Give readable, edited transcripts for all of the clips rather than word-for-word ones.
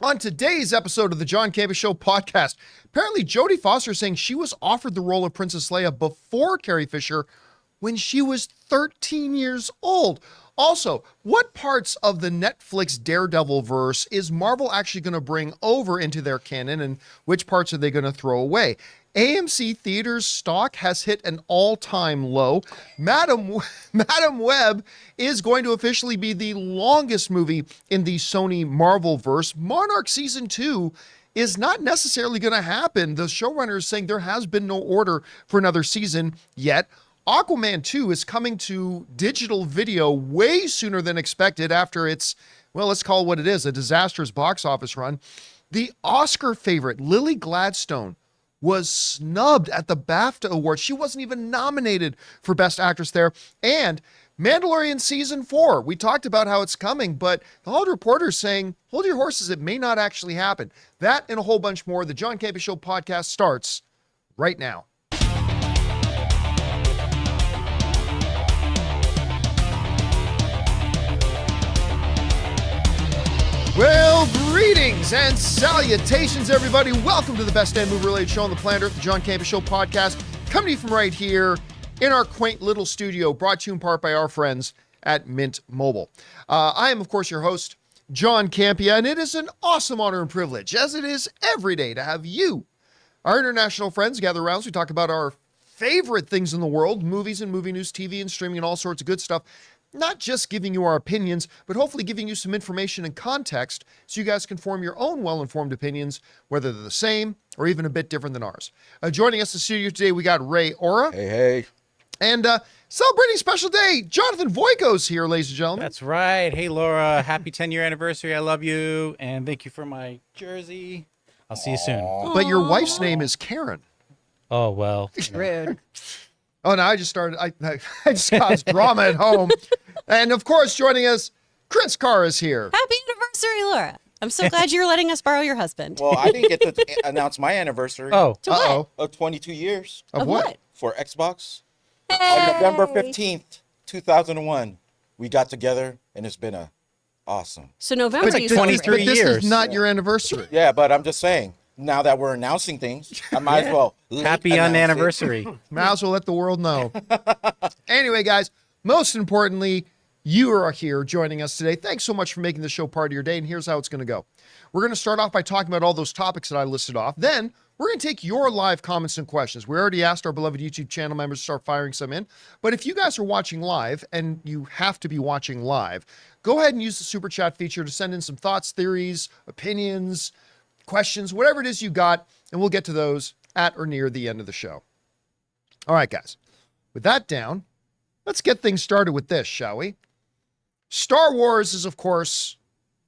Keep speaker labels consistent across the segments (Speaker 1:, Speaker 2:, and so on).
Speaker 1: On today's episode of the John Campea Show podcast, apparently Jodie Foster is saying she was offered the role of Princess Leia before Carrie Fisher when she was 13 years old. Also, what parts of the Netflix Daredevil verse is Marvel actually going to bring over into their canon, and which parts are they going to throw away? AMC Theaters stock has hit an all-time low. Madam Web is going to officially be the longest movie in the Sony Marvel verse. Monarch Season 2 is not necessarily going to happen. The showrunner is saying there has been no order for another season yet. Aquaman 2 is coming to digital video way sooner than expected after its, well, let's call it what it is, a disastrous box office run. The Oscar favorite, Lily Gladstone, was snubbed at the BAFTA Awards. She wasn't even nominated for Best Actress there. And Mandalorian Season 4, we talked about how it's coming, but the Hollywood Reporter is saying, hold your horses, it may not actually happen. That and a whole bunch more. The John Campea Show podcast starts right now. Well, greetings and salutations, everybody. Welcome to the best damn movie-related show on the planet Earth, the John Campea Show podcast, coming to you from right here in our quaint little studio, brought to you in part by our friends at Mint Mobile. I am, of course, your host, John Campea, and it is an awesome honor and privilege, as it is every day, to have you, our international friends, gather around as we talk about our favorite things in the world, movies and movie news, TV and streaming, and all sorts of good stuff. Not just giving you our opinions, but hopefully giving you some information and context so you guys can form your own well-informed opinions, whether they're the same or even a bit different than ours. Joining us in the studio today, we got Ray Ora.
Speaker 2: Hey.
Speaker 1: And celebrating a special day, Jonathan Voico's here, ladies and gentlemen.
Speaker 3: That's right. Hey, Laura. Happy 10-year anniversary. I love you. And thank you for my jersey. I'll see you soon.
Speaker 1: But your wife's name is Karen.
Speaker 3: Oh, well.
Speaker 4: Rude.
Speaker 1: Oh, no, I just caused drama at home. And, of course, joining us, Chris Carr is here.
Speaker 4: Happy anniversary, Laura. I'm so glad you're letting us borrow your husband.
Speaker 2: Well, I didn't get to announce my anniversary.
Speaker 3: Oh.
Speaker 4: To what?
Speaker 1: Uh-oh.
Speaker 2: Of 22 years
Speaker 1: Of what?
Speaker 2: for Xbox.
Speaker 4: Hey.
Speaker 2: On November 15th, 2001, we got together, and it's been awesome.
Speaker 4: So November,
Speaker 3: like
Speaker 4: you
Speaker 3: 23
Speaker 4: celebrate.
Speaker 1: But this
Speaker 3: years.
Speaker 1: is not your anniversary.
Speaker 2: Yeah, but I'm just saying, now that we're announcing things, I might as well
Speaker 3: Happy
Speaker 2: announce it.
Speaker 3: anniversary.
Speaker 1: Might as well let the world know. Anyway, guys, most importantly, you are here joining us today. Thanks so much for making the show part of your day, and here's how it's going to go. We're going to start off by talking about all those topics that I listed off. Then we're going to take your live comments and questions. We already asked our beloved YouTube channel members to start firing some in, but if you guys are watching live, and you have to be watching live, go ahead and use the Super Chat feature to send in some thoughts, theories, opinions, questions, whatever it is you got, and we'll get to those at or near the end of the show. All right, guys. With that down, let's get things started with this, shall we? Star Wars is, of course,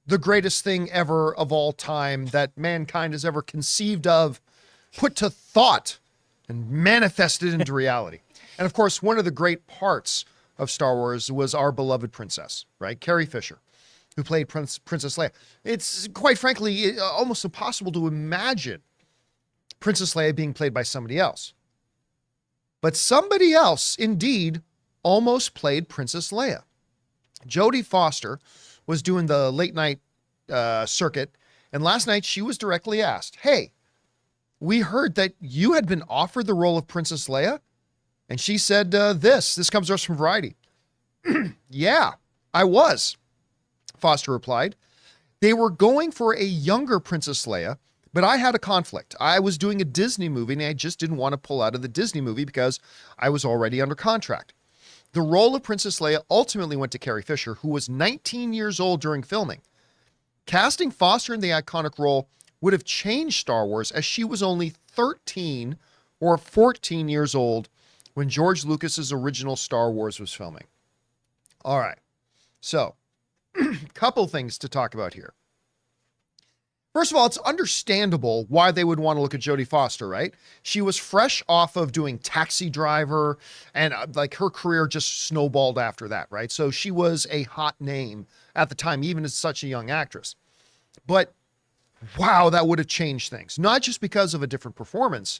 Speaker 1: the greatest thing ever of all time that mankind has ever conceived of, put to thought, and manifested into reality. And, of course, one of the great parts of Star Wars was our beloved princess, right? Carrie Fisher, who played Princess Leia. It's, quite frankly, almost impossible to imagine Princess Leia being played by somebody else. But somebody else, indeed, almost played Princess Leia. Jodie Foster was doing the late night circuit, and last night she was directly asked, hey, we heard that you had been offered the role of Princess Leia? And she said this comes to us from Variety. Yeah, I was, Foster replied. They were going for a younger Princess Leia, but I had a conflict. I was doing a Disney movie, and I just didn't want to pull out of the Disney movie because I was already under contract. The role of Princess Leia ultimately went to Carrie Fisher, who was 19 years old during filming. Casting Foster in the iconic role would have changed Star Wars, as she was only 13 or 14 years old when George Lucas's original Star Wars was filming. All right, so couple things to talk about here. First of all, it's understandable why they would want to look at Jodie Foster, right? She was fresh off of doing Taxi Driver, and like her career just snowballed after that, right? So she was a hot name at the time, even as such a young actress. But wow, that would have changed things. Not just because of a different performance,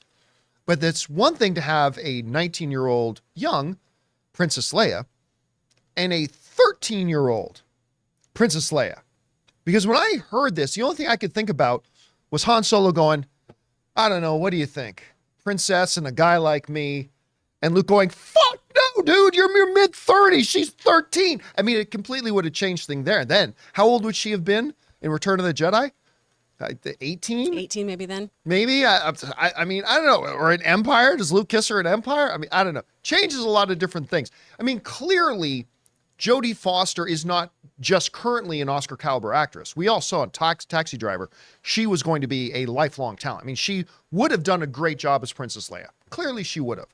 Speaker 1: but that's one thing to have a 19-year-old young Princess Leia and a 13-year-old Princess Leia. Because when I heard this, the only thing I could think about was Han Solo going, I don't know, what do you think? Princess and a guy like me. And Luke going, fuck no, dude, you're in your mid-30s. She's 13. I mean, it completely would have changed things there. And then, how old would she have been in Return of the Jedi? 18?
Speaker 4: 18 maybe then.
Speaker 1: Maybe. I mean, I don't know. Or an Empire? Does Luke kiss her in Empire? I mean, I don't know. Changes a lot of different things. I mean, clearly, Jodie Foster is not just currently an Oscar caliber actress. We all saw in Taxi Driver, she was going to be a lifelong talent. I mean, she would have done a great job as Princess Leia. Clearly, she would have.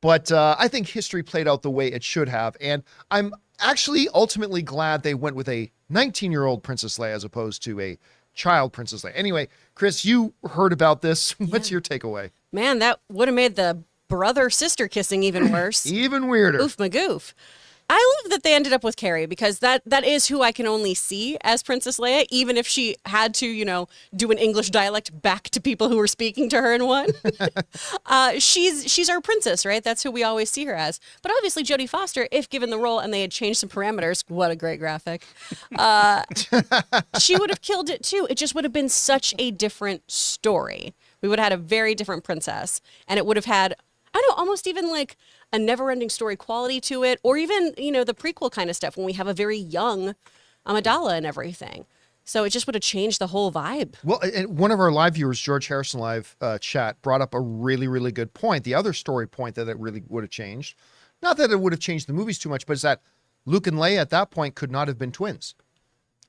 Speaker 1: But I think history played out the way it should have. And I'm actually ultimately glad they went with a 19-year-old Princess Leia as opposed to a child Princess Leia. Anyway, Chris, you heard about this. What's your takeaway?
Speaker 4: Man, that would have made the brother-sister kissing even worse.
Speaker 1: Even weirder.
Speaker 4: Oof magoof. I love that they ended up with Carrie because that is who I can only see as Princess Leia, even if she had to, do an English dialect back to people who were speaking to her in one. She's our princess, right? That's who we always see her as. But obviously Jodie Foster, if given the role and they had changed some parameters, what a great graphic, she would have killed it too. It just would have been such a different story. We would have had a very different princess, and it would have had, I don't know, almost even like a never-ending story quality to it, or even, the prequel kind of stuff when we have a very young Amidala and everything. So it just would have changed the whole vibe.
Speaker 1: Well, and one of our live viewers, George Harrison Live chat, brought up a really, really good point. The other story point that it really would have changed, not that it would have changed the movies too much, but is that Luke and Leia at that point could not have been twins.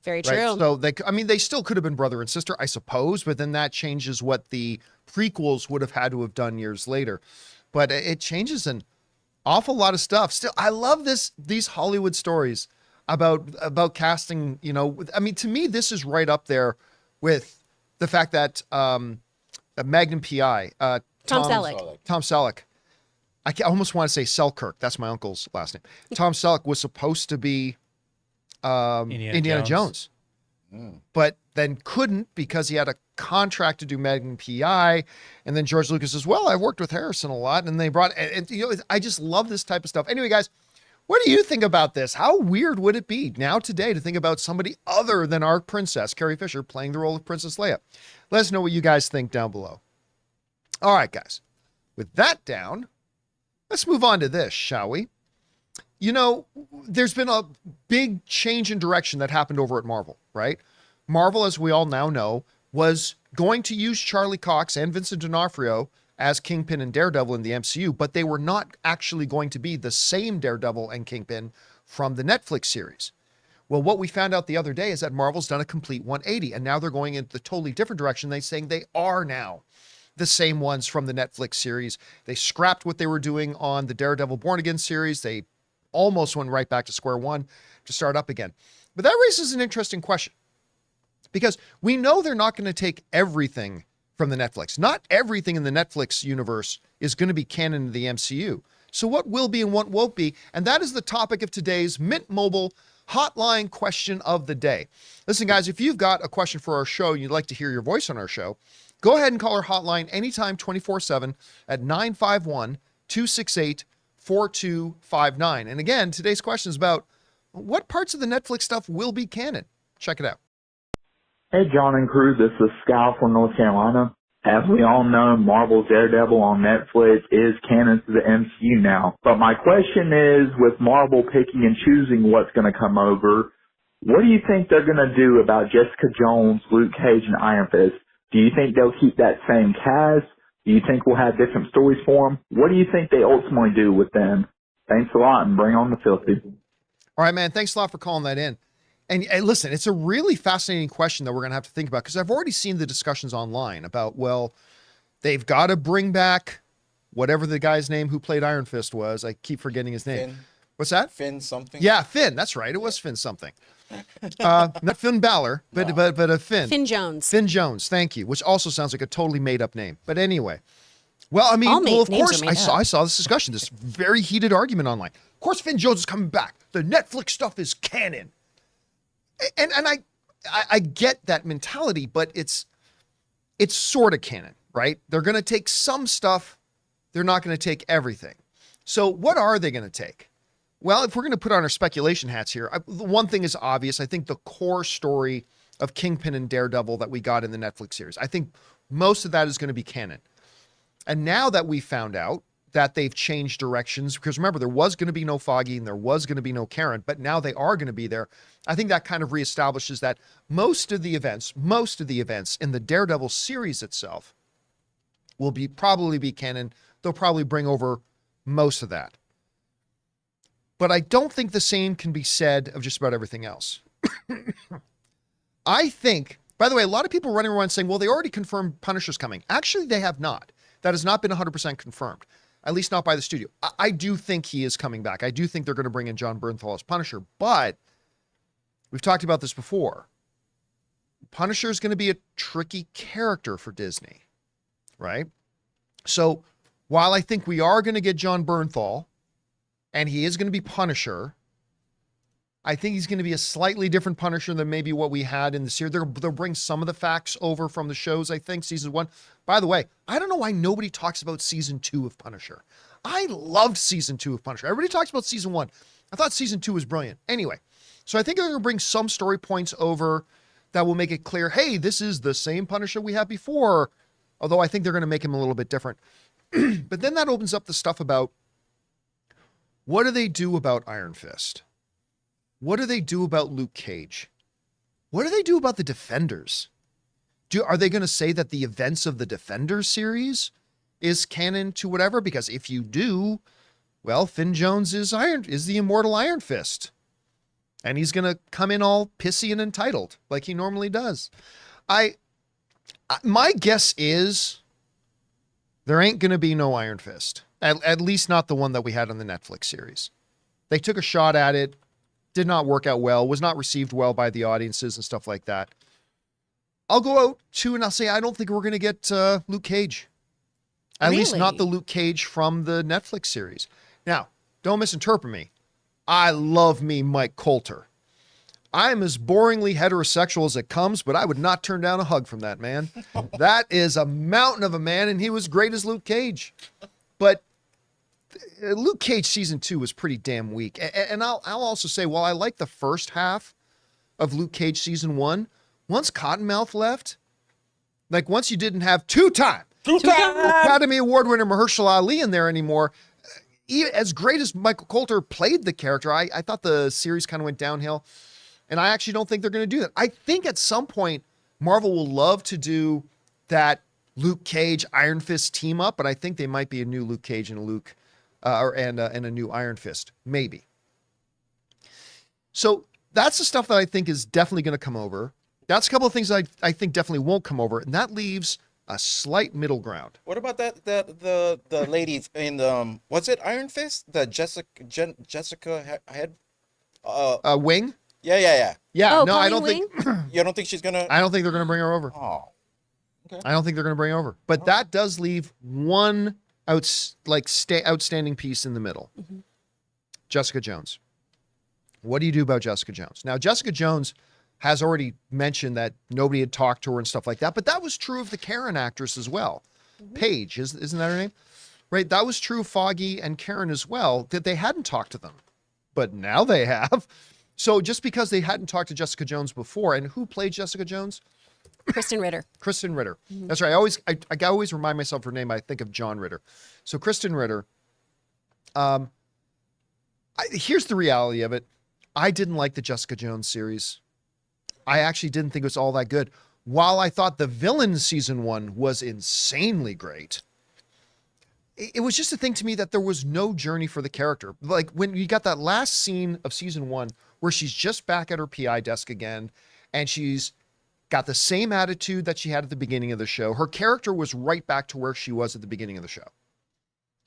Speaker 4: Very true.
Speaker 1: Right? So they still could have been brother and sister, I suppose, but then that changes what the prequels would have had to have done years later. But it changes an awful lot of stuff. Still, I love these Hollywood stories about casting, I mean, to me, this is right up there with the fact that Magnum PI,
Speaker 4: Tom Selleck.
Speaker 1: Tom Selleck. I almost want to say Selkirk. That's my uncle's last name. Tom Selleck was supposed to be Indiana Jones. But then couldn't because he had a contract to do Magnum PI. And then George Lucas says, well, I've worked with Harrison a lot. And they brought, I just love this type of stuff. Anyway, guys, what do you think about this? How weird would it be now today to think about somebody other than our princess, Carrie Fisher, playing the role of Princess Leia? Let us know what you guys think down below. All right, guys, with that down, let's move on to this, shall we? There's been a big change in direction that happened over at Marvel, right? Marvel, as we all now know, was going to use Charlie Cox and Vincent D'Onofrio as Kingpin and Daredevil in the MCU, but they were not actually going to be the same Daredevil and Kingpin from the Netflix series. Well, what we found out the other day is that Marvel's done a complete 180, and now they're going in the totally different direction. They're saying they are now the same ones from the Netflix series. They scrapped what they were doing on the Daredevil Born Again series. They almost went right back to square one to start up again. But that raises an interesting question, because we know they're not going to take everything from the Netflix. Not everything in the Netflix universe is going to be canon in the MCU. So what will be and what won't be? And that is the topic of today's Mint Mobile hotline question of the day. Listen, guys, if you've got a question for our show and you'd like to hear your voice on our show, go ahead and call our hotline anytime 24/7 at 951-268-4259. And again, today's question is about what parts of the Netflix stuff will be canon. Check it out.
Speaker 5: Hey, John and crew, this is Scal from North Carolina. As we all know, Marvel's Daredevil on Netflix is canon to the MCU now. But my question is, with Marvel picking and choosing what's going to come over, what do you think they're going to do about Jessica Jones, Luke Cage, and Iron Fist? Do you think they'll keep that same cast? Do you think we'll have different stories for them? What do you think they ultimately do with them? Thanks a lot, and bring on the filthy.
Speaker 1: All right, man. Thanks a lot for calling that in. And listen, it's a really fascinating question that we're going to have to think about, because I've already seen the discussions online about, well, they've got to bring back whatever the guy's name who played Iron Fist was. I keep forgetting his name.
Speaker 2: Finn.
Speaker 1: What's that?
Speaker 2: Finn something.
Speaker 1: Yeah, Finn. That's right. It was Finn something. Not Finn Balor, but a Finn.
Speaker 4: Finn Jones.
Speaker 1: Finn Jones. Thank you. Which also sounds like a totally made up name. But anyway, well, I mean, of
Speaker 4: names
Speaker 1: course,
Speaker 4: are made
Speaker 1: I saw this discussion, this very heated argument online. Of course, Finn Jones is coming back. The Netflix stuff is canon. And I get that mentality, but it's sort of canon, right? They're going to take some stuff. They're not going to take everything. So what are they going to take? Well, if we're going to put on our speculation hats here, the one thing is obvious. I think the core story of Kingpin and Daredevil that we got in the Netflix series, I think most of that is going to be canon. And now that we found out that they've changed directions, because remember, there was going to be no Foggy and there was going to be no Karen, but now they are going to be there. I think that kind of reestablishes that most of the events in the Daredevil series itself will probably be canon. They'll probably bring over most of that. But I don't think the same can be said of just about everything else. I think, by the way, a lot of people running around saying, well, they already confirmed Punisher's coming. Actually, they have not. That has not been 100% confirmed, at least not by the studio. I do think he is coming back. I do think they're going to bring in Jon Bernthal as Punisher, but we've talked about this before. Punisher is going to be a tricky character for Disney, right? So while I think we are going to get Jon Bernthal, and he is going to be Punisher, I think he's going to be a slightly different Punisher than maybe what we had in the series. They'll bring some of the facts over from the shows, I think, season 1. By the way, I don't know why nobody talks about season 2 of Punisher. I loved season 2 of Punisher. Everybody talks about season 1. I thought season 2 was brilliant. Anyway, so I think they're going to bring some story points over that will make it clear, hey, this is the same Punisher we had before, although I think they're going to make him a little bit different. But then that opens up the stuff about, what do they do about Iron Fist? What do they do about Luke Cage? What do they do about the Defenders? Are they going to say that the events of the Defenders series is canon to whatever? Because if you do, well, Finn Jones is the immortal Iron Fist. And he's going to come in all pissy and entitled like he normally does. My guess is there ain't going to be no Iron Fist. At least not the one that we had on the Netflix series. They took a shot at it, did not work out well, was not received well by the audiences and stuff like that. I'll go out too and I'll say I don't think we're going to get Luke Cage. At least not the Luke Cage from the Netflix series. Now, don't misinterpret me. I love me Mike Coulter. I'm as boringly heterosexual as it comes, but I would not turn down a hug from that man. That is a mountain of a man, and he was great as Luke Cage. But Luke Cage season 2 was pretty damn weak. And I'll also say, while I like the first half of Luke Cage season 1, once Cottonmouth left, like once you didn't have two-time Academy Award winner Mahershala Ali in there anymore, as great as Michael Coulter played the character, I thought the series kind of went downhill. And I actually don't think they're going to do that. I think at some point, Marvel will love to do that Luke Cage Iron Fist team up, but I think they might be a new Luke Cage and a new Iron Fist, maybe. So that's the stuff that I think is definitely going to come over. That's a couple of things I think definitely won't come over, and that leaves a slight middle ground.
Speaker 2: What about the ladies in the was it Iron Fist? The Jessica Head
Speaker 1: Wing?
Speaker 2: Yeah.
Speaker 1: Yeah,
Speaker 4: Oh,
Speaker 1: no, I
Speaker 4: Colleen
Speaker 1: don't
Speaker 4: Wing?
Speaker 1: think
Speaker 2: You don't think she's gonna?
Speaker 1: I don't think they're going to bring her over.
Speaker 2: Oh, okay.
Speaker 1: I don't think they're going to bring her over. But that does leave one outstanding piece in the middle. Mm-hmm. Jessica Jones. What do you do about Jessica Jones? Now, Jessica Jones has already mentioned that nobody had talked to her and stuff like that, but that was true of the Karen actress as well. Mm-hmm. Paige, isn't that her name? Right? That was true of Foggy and Karen as well, that they hadn't talked to them. But now they have. So just because they hadn't talked to Jessica Jones before, and who played Jessica Jones?
Speaker 4: Kristen Ritter.
Speaker 1: Kristen Ritter.
Speaker 4: Mm-hmm.
Speaker 1: That's right. I always remind myself her name. I think of John Ritter. So Kristen Ritter. Here's the reality of it. I didn't like the Jessica Jones series. I actually didn't think it was all that good. While I thought the Villain season 1 was insanely great, it was just a thing to me that there was no journey for the character. Like when you got that last scene of season 1 where she's just back at her PI desk again, and she's got the same attitude that she had at the beginning of the show. Her character was right back to where she was at the beginning of the show.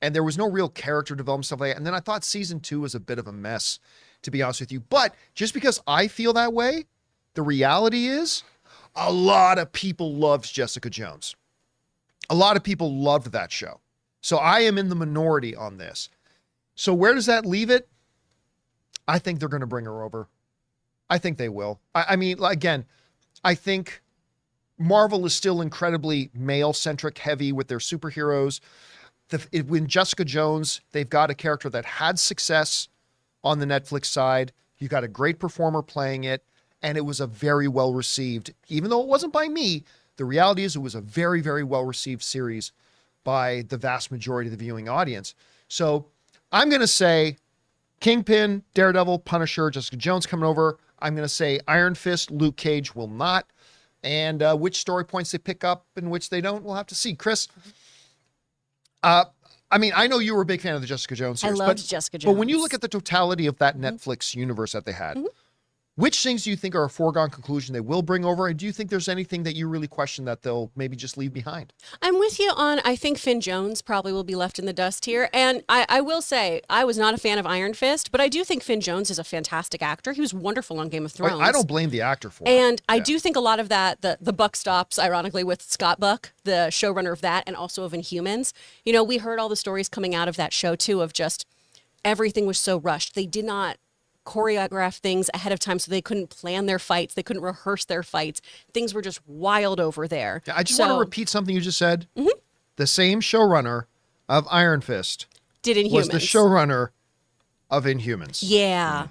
Speaker 1: And there was no real character development, stuff like that. And then I thought season 2 was a bit of a mess, to be honest with you. But just because I feel that way, the reality is a lot of people loved Jessica Jones. A lot of people loved that show. So I am in the minority on this. So where does that leave it? I think they're going to bring her over. I think they will. I mean, again, I think Marvel is still incredibly male-centric heavy with their superheroes. When Jessica Jones, they've got a character that had success on the Netflix side. You got a great performer playing it, and it was a very well received, even though it wasn't by me. The reality is it was a very, very well received series by the vast majority of the viewing audience. So I'm going to say Kingpin, Daredevil, Punisher, Jessica Jones coming over. I'm going to say Iron Fist, Luke Cage will not. And which story points they pick up and which they don't, we'll have to see. Chris, I mean, I know you were a big fan of the Jessica Jones series.
Speaker 4: I loved Jessica Jones.
Speaker 1: But when you look at the totality of that Netflix universe that they had, which things do you think are a foregone conclusion they will bring over? And do you think there's anything that you really question that they'll maybe just leave behind?
Speaker 4: I'm with you on, I think Finn Jones probably will be left in the dust here. And I will say, I was not a fan of Iron Fist, but I do think Finn Jones is a fantastic actor. He was wonderful on Game of Thrones.
Speaker 1: I don't blame the actor for it.
Speaker 4: And I do think a lot of that, the buck stops, ironically, with Scott Buck, the showrunner of that, and also of Inhumans. You know, we heard all the stories coming out of that show, too, of just everything was so rushed. They did not choreograph things ahead of time, so they couldn't plan their fights. They couldn't rehearse their fights. Things were just wild over there.
Speaker 1: I just want to repeat something you just said. The same showrunner of Iron Fist
Speaker 4: did Inhumans.
Speaker 1: was the showrunner of Inhumans.
Speaker 4: Yeah.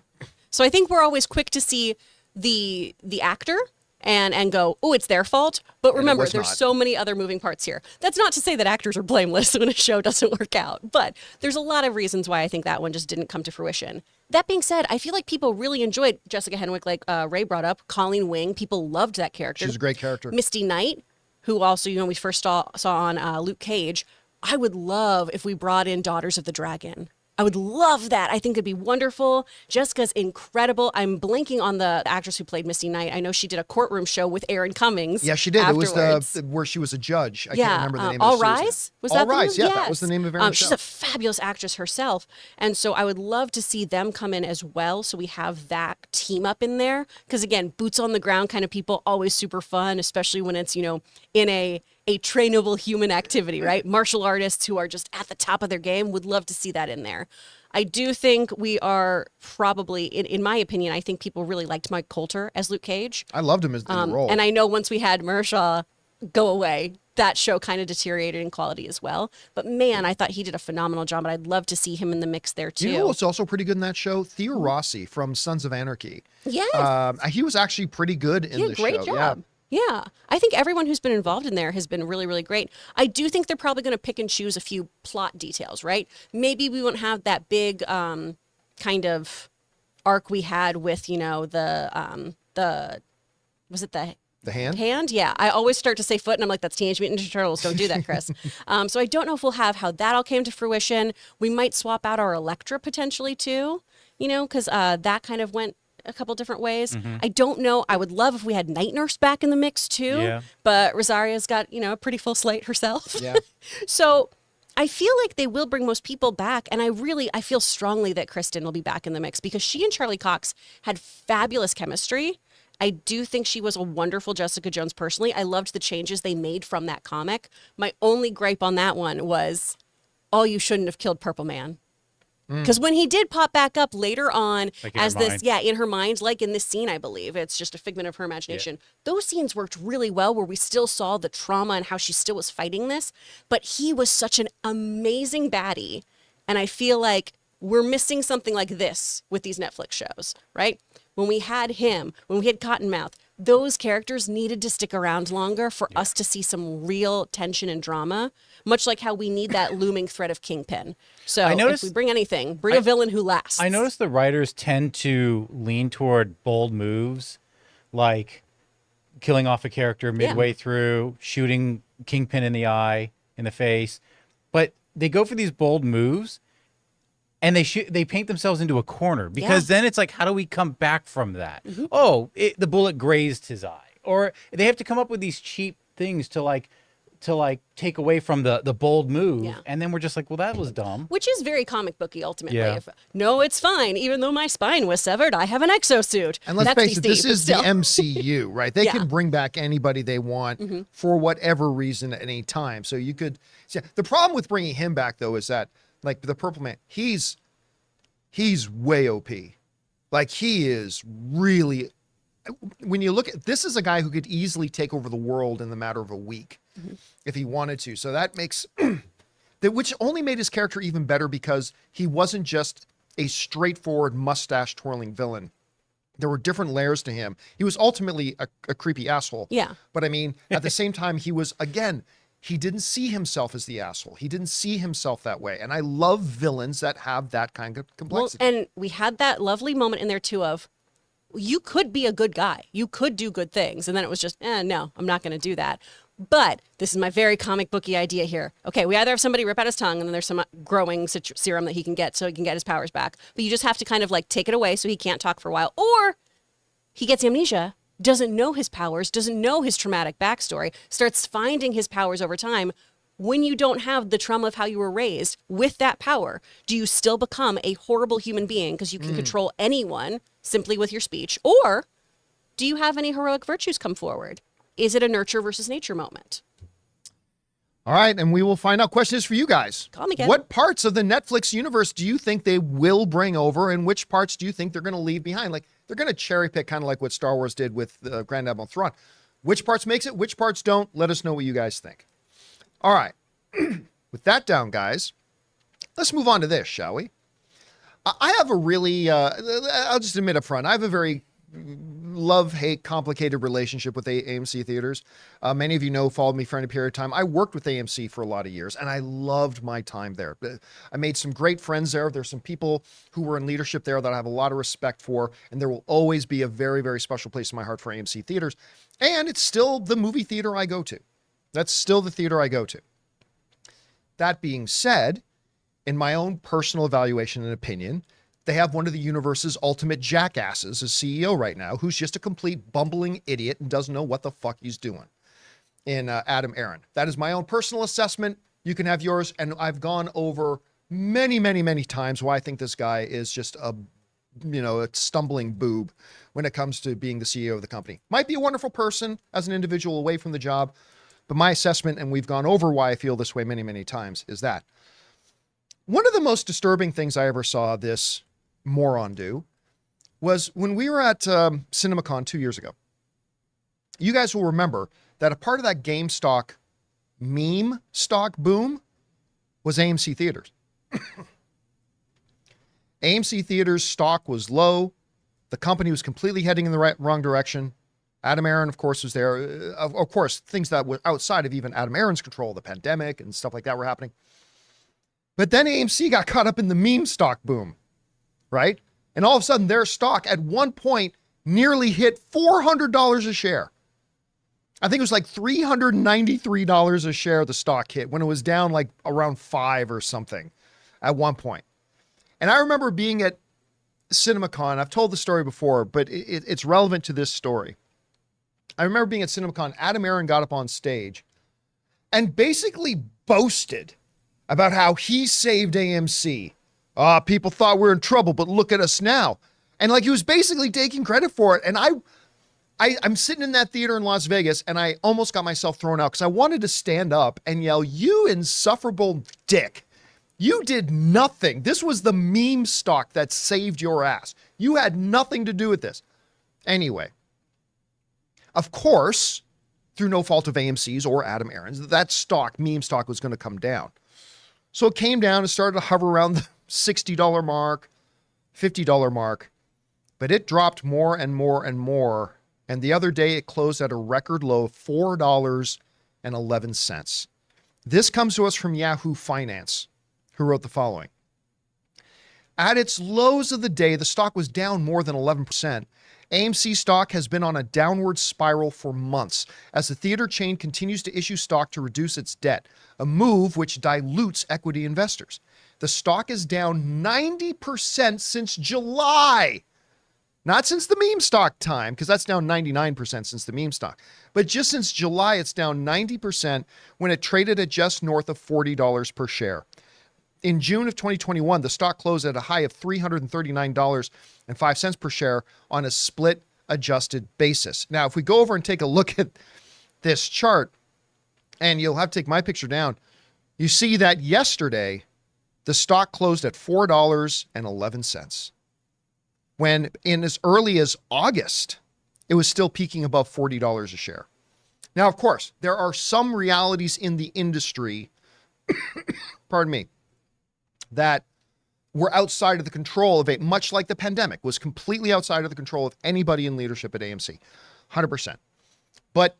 Speaker 4: So I think we're always quick to see the actor and go, oh, it's their fault. But remember,
Speaker 1: was
Speaker 4: there's
Speaker 1: not.
Speaker 4: so many other moving parts here. That's not to say that actors are blameless when a show doesn't work out. But there's a lot of reasons why I think that one just didn't come to fruition. That being said, I feel like people really enjoyed Jessica Henwick, like Ray brought up. Colleen Wing, people loved that character.
Speaker 1: She's a great character.
Speaker 4: Misty Knight, who also, we first saw on Luke Cage. I would love if we brought in Daughters of the Dragon. I would love that. I think it'd be wonderful. Jessica's incredible. I'm blanking on the actress who played Misty Knight. I know she did a courtroom show with Aaron Cummings.
Speaker 1: Yeah, she did.
Speaker 4: Afterwards.
Speaker 1: It was where she was a judge. I can't remember the name
Speaker 4: All
Speaker 1: of the series
Speaker 4: Rise?
Speaker 1: now.
Speaker 4: Was
Speaker 1: All
Speaker 4: that
Speaker 1: Rise,
Speaker 4: the name?
Speaker 1: yeah, that was the name of Aaron's
Speaker 4: She's
Speaker 1: show.
Speaker 4: a fabulous actress herself. And so I would love to see them come in as well, so we have that team up in there. Because again, boots on the ground kind of people, always super fun, especially when it's, in a trainable human activity, right? Martial artists who are just at the top of their game, would love to see that in there. I do think we are probably, in my opinion, I think people really liked Mike Coulter as Luke Cage.
Speaker 1: I loved him in the role.
Speaker 4: And I know once we had Mershaw go away, that show kind of deteriorated in quality as well. But man, I thought he did a phenomenal job, and I'd love to see him in the mix there too.
Speaker 1: You know what's also pretty good in that show? Theo Rossi from Sons of Anarchy.
Speaker 4: Yes.
Speaker 1: He was actually pretty good in the show.
Speaker 4: Great job. Yeah. I think everyone who's been involved in there has been really, really great. I do think they're probably going to pick and choose a few plot details, right? Maybe we won't have that big kind of arc we had with, was it
Speaker 1: The Hand?
Speaker 4: Hand? Yeah. I always start to say foot, and I'm like, that's Teenage Mutant Ninja Turtles. Don't do that, Chris. So I don't know if we'll have how that all came to fruition. We might swap out our Elektra potentially too, because that kind of went a couple different ways. I don't know. I would love if we had Night Nurse back in the mix too.
Speaker 3: Yeah.
Speaker 4: But Rosaria's got, a pretty full slate herself.
Speaker 1: Yeah.
Speaker 4: So I feel like they will bring most people back. And I feel strongly that Kristen will be back in the mix because she and Charlie Cox had fabulous chemistry. I do think she was a wonderful Jessica Jones personally. I loved the changes they made from that comic. My only gripe on that one was, you shouldn't have killed Purple Man. Because when he did pop back up later on
Speaker 3: Like in
Speaker 4: as
Speaker 3: her
Speaker 4: this,
Speaker 3: mind.
Speaker 4: in her mind, like in this scene, I believe, it's just a figment of her imagination. Those scenes worked really well where we still saw the trauma and how she still was fighting this. But he was such an amazing baddie. And I feel like we're missing something like this with these Netflix shows, right? When we had him, when we had Cottonmouth, those characters needed to stick around longer for us to see some real tension and drama, much like how we need that looming threat of Kingpin. So if we bring anything, bring a villain who lasts.
Speaker 3: I noticed the writers tend to lean toward bold moves, like killing off a character midway through, shooting Kingpin in the eye, in the face. But they go for these bold moves, and they paint themselves into a corner because then it's like, how do we come back from that? The bullet grazed his eye, or they have to come up with these cheap things to take away from the bold move, and then we're just like, well, that was dumb.
Speaker 4: Which is very comic booky ultimately.
Speaker 3: Yeah.
Speaker 4: No, it's fine. Even though my spine was severed, I have an exosuit.
Speaker 1: And let's
Speaker 4: That's
Speaker 1: face it,
Speaker 4: DC,
Speaker 1: this
Speaker 4: but
Speaker 1: is the
Speaker 4: still.
Speaker 1: MCU, right? They can bring back anybody they want for whatever reason at any time. So you could see the problem with bringing him back though is that like the Purple Man, he's way OP. Like he is really, when you look at, this is a guy who could easily take over the world in the matter of a week if he wanted to. So that makes, which only made his character even better because he wasn't just a straightforward mustache twirling villain. There were different layers to him. He was ultimately a creepy asshole.
Speaker 4: Yeah.
Speaker 1: But I mean, at the same time, he was, again, he didn't see himself as the asshole. He didn't see himself that way. And I love villains that have that kind of complexity.
Speaker 4: Well, and we had that lovely moment in there too of, you could be a good guy. You could do good things. And then it was just, no, I'm not going to do that. But this is my very comic booky idea here. Okay, we either have somebody rip out his tongue and then there's some growing serum that he can get so he can get his powers back. But you just have to kind of like take it away so he can't talk for a while. Or he gets amnesia, doesn't know his powers, doesn't know his traumatic backstory, starts finding his powers over time. When you don't have the trauma of how you were raised with that power, do you still become a horrible human being because you can control anyone simply with your speech? Or do you have any heroic virtues come forward? Is it a nurture versus nature moment?
Speaker 1: All right, and we will find out. Question is for you guys.
Speaker 4: Call me again.
Speaker 1: What parts of the Netflix universe do you think they will bring over, and which parts do you think they're going to leave behind? Like, they're going to cherry pick, kind of like what Star Wars did with Grand Admiral Thrawn. Which parts makes it, which parts don't? Let us know what you guys think. All right. With that down, guys, let's move on to this, shall we? I have a really, I'll just admit up front, I have a very love-hate complicated relationship with AMC theaters. Many of you know, followed me for any period of time. I worked with AMC for a lot of years, and I loved my time there. I made some great friends there. There's some people who were in leadership there that I have a lot of respect for, and there will always be a very, very special place in my heart for AMC theaters. And it's still the movie theater I go to. That's still the theater I go to. That being said, in my own personal evaluation and opinion, they have one of the universe's ultimate jackasses as CEO right now, who's just a complete bumbling idiot and doesn't know what the fuck he's doing, in Adam Aaron. That is my own personal assessment. You can have yours. And I've gone over many, many, many times why I think this guy is just a stumbling boob when it comes to being the CEO of the company. Might be a wonderful person as an individual away from the job, but my assessment, and we've gone over why I feel this way many, many times, is that one of the most disturbing things I ever saw this moron do was when we were at CinemaCon 2 years ago. You guys will remember that a part of that GameStop meme stock boom was AMC theaters. AMC theaters stock was low. The company was completely heading in the wrong direction. Adam Aaron, of course, was there. Of course, things that were outside of even Adam Aaron's control, the pandemic and stuff like that were happening. But then AMC got caught up in the meme stock boom, right? And all of a sudden, their stock at one point nearly hit $400 a share. I think it was like $393 a share the stock hit when it was down like around 5 or something at one point. And I remember being at CinemaCon. I've told the story before, but it's relevant to this story. I remember being at CinemaCon. Adam Aaron got up on stage and basically boasted about how he saved AMC. People thought we were in trouble, but look at us now. And like he was basically taking credit for it. And I'm sitting in that theater in Las Vegas, and I almost got myself thrown out because I wanted to stand up and yell, "You insufferable dick. You did nothing. This was the meme stock that saved your ass. You had nothing to do with this." Anyway, of course, through no fault of AMC's or Adam Aaron's, that stock, meme stock, was going to come down. So it came down and started to hover around the $60 mark, $50 mark, but it dropped more and more and more. And the other day it closed at a record low of $4.11. This comes to us from Yahoo Finance, who wrote the following. At its lows of the day, the stock was down more than 11%. AMC stock has been on a downward spiral for months as the theater chain continues to issue stock to reduce its debt, a move which dilutes equity investors. The stock is down 90% since July. Not since the meme stock time, because that's down 99% since the meme stock. But just since July, it's down 90% when it traded at just north of $40 per share. In June of 2021, the stock closed at a high of $339.05 per share on a split adjusted basis. Now, if we go over and take a look at this chart, and you'll have to take my picture down, you see that yesterday, the stock closed at $4.11. When in as early as August, it was still peaking above $40 a share. Now, of course, there are some realities in the industry, pardon me, that were outside of the control of much like the pandemic was completely outside of the control of anybody in leadership at AMC, 100%. But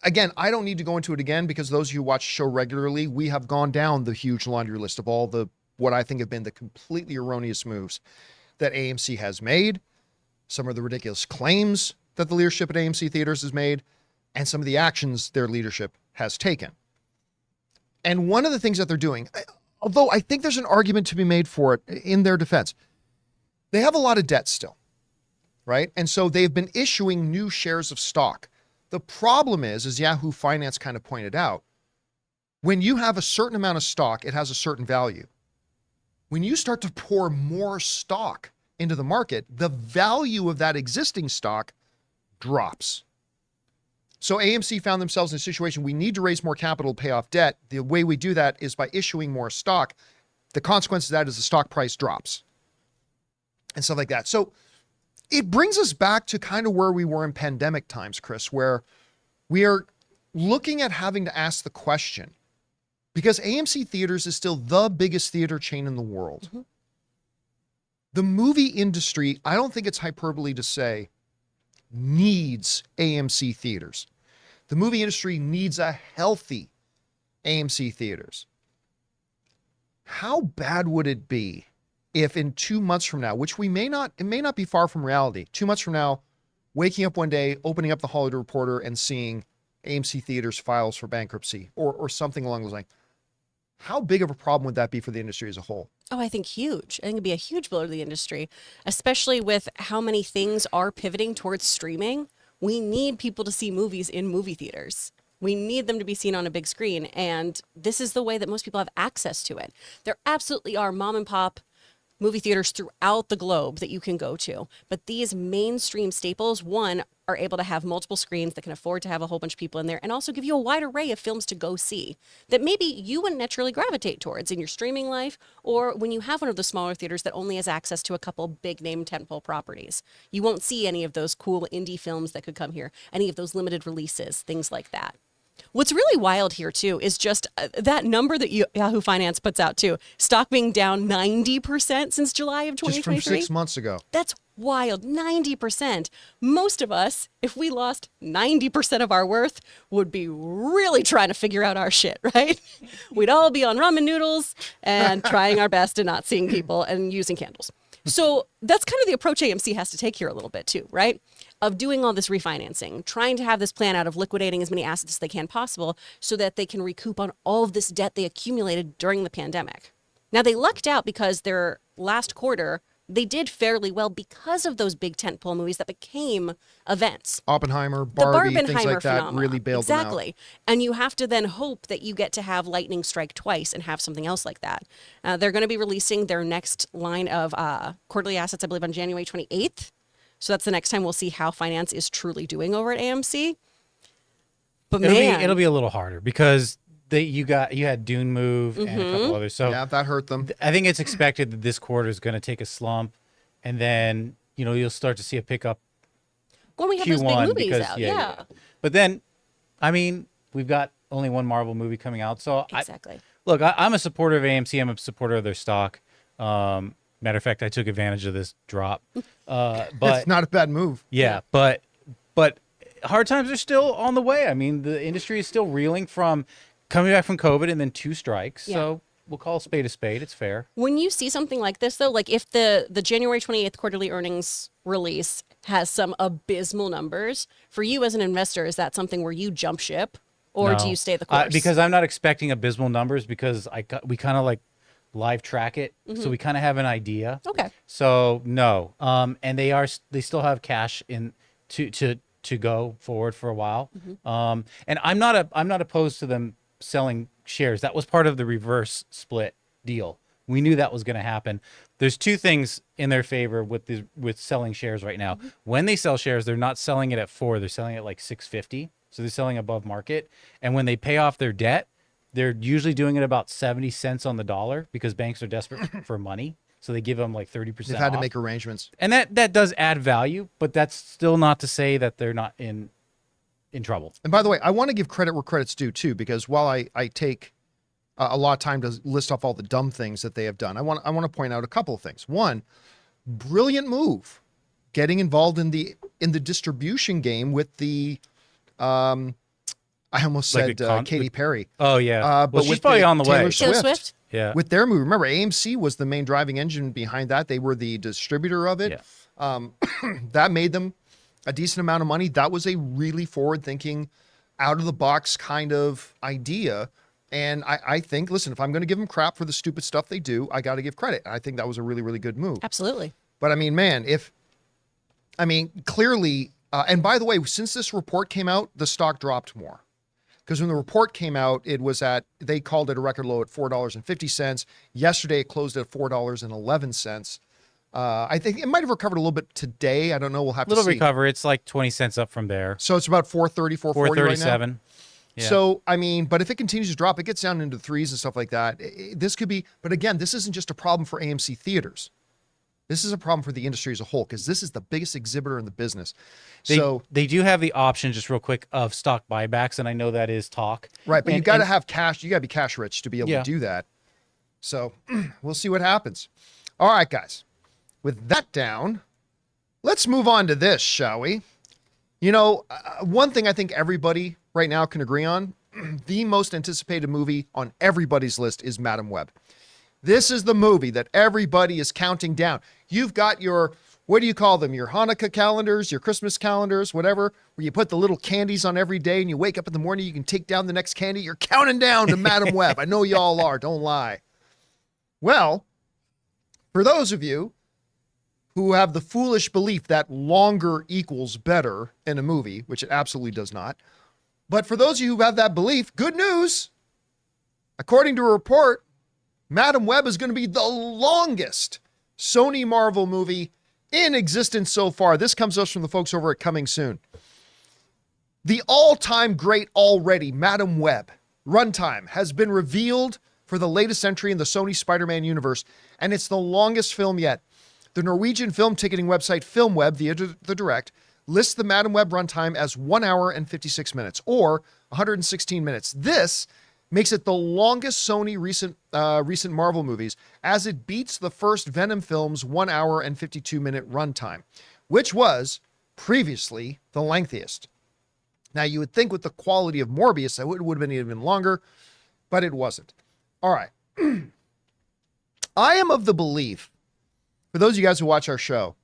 Speaker 1: again, I don't need to go into it again because those of you who watch the show regularly, we have gone down the huge laundry list of all the, what I think have been the completely erroneous moves that AMC has made, some of the ridiculous claims that the leadership at AMC Theaters has made, and some of the actions their leadership has taken. And one of the things that they're doing, although I think there's an argument to be made for it in their defense, they have a lot of debt still, right? And so they've been issuing new shares of stock. The problem is, as Yahoo Finance kind of pointed out, when you have a certain amount of stock, it has a certain value. When you start to pour more stock into the market, the value of that existing stock drops. So AMC found themselves in a situation, we need to raise more capital to pay off debt. The way we do that is by issuing more stock. The consequence of that is the stock price drops and stuff like that. So it brings us back to kind of where we were in pandemic times, Chris, where we are looking at having to ask the question, because AMC Theaters is still the biggest theater chain in the world. Mm-hmm. The movie industry, I don't think it's hyperbole to say, needs AMC Theaters. The movie industry needs a healthy AMC Theaters. How bad would it be if in 2 months from now, which it may not be far from reality, 2 months from now, waking up one day, opening up the Hollywood Reporter and seeing AMC Theaters files for bankruptcy or something along those lines? How big of a problem would that be for the industry as a whole?
Speaker 4: Oh, I think huge. I think it'd be a huge blow to the industry, especially with how many things are pivoting towards streaming. We need people to see movies in movie theaters. We need them to be seen on a big screen. And this is the way that most people have access to it. There absolutely are mom and pop movie theaters throughout the globe that you can go to. But these mainstream staples, one, are able to have multiple screens that can afford to have a whole bunch of people in there and also give you a wide array of films to go see that maybe you wouldn't naturally gravitate towards in your streaming life or when you have one of the smaller theaters that only has access to a couple big name tentpole properties. You won't see any of those cool indie films that could come here, any of those limited releases, things like that. What's really wild here, too, is just that number that Yahoo Finance puts out, too. Stock being down 90% since July of 2023.
Speaker 1: Just from 6 months ago.
Speaker 4: That's wild. 90%. Most of us, if we lost 90% of our worth, would be really trying to figure out our shit, right? We'd all be on ramen noodles and trying our best and not seeing people and using candles. So that's kind of the approach AMC has to take here a little bit, too, right? Of doing all this refinancing, trying to have this plan out of liquidating as many assets as they can possible so that they can recoup on all of this debt they accumulated during the pandemic. Now, they lucked out because their last quarter, they did fairly well because of those big tentpole movies that became events.
Speaker 1: Oppenheimer, Barbie, things like that
Speaker 4: phenomenon.
Speaker 1: really bailed them out.
Speaker 4: Exactly. And you have to then hope that you get to have lightning strike twice and have something else like that. They're going to be releasing their next line of quarterly assets, I believe, on January 28th. So that's the next time we'll see how finance is truly doing over at AMC. But
Speaker 3: it'll be a little harder because you had Dune Move and a couple others. So
Speaker 1: yeah, that hurt them.
Speaker 3: I think it's expected that this quarter is going to take a slump, and then you'll start to see a pickup.
Speaker 4: When we have
Speaker 3: Q1
Speaker 4: those big movies
Speaker 3: because,
Speaker 4: out,
Speaker 3: yeah. But then, I mean, we've got only one Marvel movie coming out, so
Speaker 4: exactly.
Speaker 3: I'm a supporter of AMC. I'm a supporter of their stock. Matter of fact, I took advantage of this drop. But
Speaker 1: it's not a bad move.
Speaker 3: Yeah, but hard times are still on the way. I mean, the industry is still reeling from coming back from COVID and then 2 strikes. Yeah. So we'll call a spade a spade. It's fair.
Speaker 4: When you see something like this, though, like if the January 28th quarterly earnings release has some abysmal numbers, for you as an investor, is that something where you jump ship or do you stay the course?
Speaker 3: Because I'm not expecting abysmal numbers because we kind of like live track it, so we kind of have an idea.
Speaker 4: Okay.
Speaker 3: So no, and they still have cash in to go forward for a while. And I'm not opposed to them selling shares. That was part of the reverse split deal. We knew that was going to happen. There's 2 things in their favor with selling shares right now. When they sell shares, they're not selling it at 4; they're selling it like 6.50. So they're selling above market. And when they pay off their debt, they're usually doing it about 70 cents on the dollar because banks are desperate for money. So they give them like 30%
Speaker 1: They've had
Speaker 3: off.
Speaker 1: to make arrangements.
Speaker 3: And that does add value, but that's still not to say that they're not in trouble.
Speaker 1: And by the way, I want to give credit where credit's due too, because while I take a lot of time to list off all the dumb things that they have done. I want to point out a couple of things. One, brilliant move, getting involved in the distribution game with the I almost
Speaker 3: Like
Speaker 1: said Katy Perry.
Speaker 3: Oh yeah.
Speaker 1: But
Speaker 3: She's
Speaker 1: with
Speaker 3: probably
Speaker 1: the
Speaker 3: on the way.
Speaker 4: Taylor Swift?
Speaker 3: Yeah.
Speaker 1: With their movie, remember AMC was the main driving engine behind that. They were the distributor of it.
Speaker 3: Yeah.
Speaker 1: That made them a decent amount of money. That was a really forward-thinking, out-of-the-box kind of idea. And I think, listen, if I'm going to give them crap for the stupid stuff they do, I got to give credit. I think that was a really, really good move.
Speaker 4: Absolutely.
Speaker 1: But I mean, man, clearly, and by the way, since this report came out, the stock dropped more. Because when the report came out, they called it a record low at $4.50. Yesterday, it closed at $4.11. I think it might have recovered a little bit today. I don't know. We'll have to see.
Speaker 3: Little recover. It's like 20 cents up from there.
Speaker 1: So it's about 430, 440 right now.
Speaker 3: 437. Yeah.
Speaker 1: So, I mean, but if it continues to drop, it gets down into the threes and stuff like that. This could be, but again, this isn't just a problem for AMC theaters. This is a problem for the industry as a whole because this is the biggest exhibitor in the business.
Speaker 3: They do have the option, just real quick, of stock buybacks, and I know that is talk.
Speaker 1: Right, but you got to have cash. You got to be cash rich to be able
Speaker 3: Yeah.
Speaker 1: to do that. So we'll see what happens. All right, guys. With that down, let's move on to this, shall we? You know, one thing I think everybody right now can agree on, the most anticipated movie on everybody's list is Madam Web. This is the movie that everybody is counting down. You've got your, what do you call them? Your Hanukkah calendars, your Christmas calendars, whatever, where you put the little candies on every day and you wake up in the morning, you can take down the next candy. You're counting down to Madam Web. I know y'all are, don't lie. Well, for those of you who have the foolish belief that longer equals better in a movie, which it absolutely does not, but for those of you who have that belief, good news. According to a report, Madam Web is going to be the longest Sony Marvel movie in existence so far. This comes to us from the folks over at Coming Soon. The all-time great already, Madam Web, runtime has been revealed for the latest entry in the Sony Spider-Man universe, and it's the longest film yet. The Norwegian film ticketing website FilmWeb, the direct, lists the Madam Web runtime as 1 hour and 56 minutes, or 116 minutes. This makes it the longest Sony recent Marvel movies, as it beats the first Venom film's 1 hour and 52 minute runtime, which was previously the lengthiest. Now, you would think with the quality of Morbius, that would have been even longer, but it wasn't. All right. I am of the belief, for those of you guys who watch our show,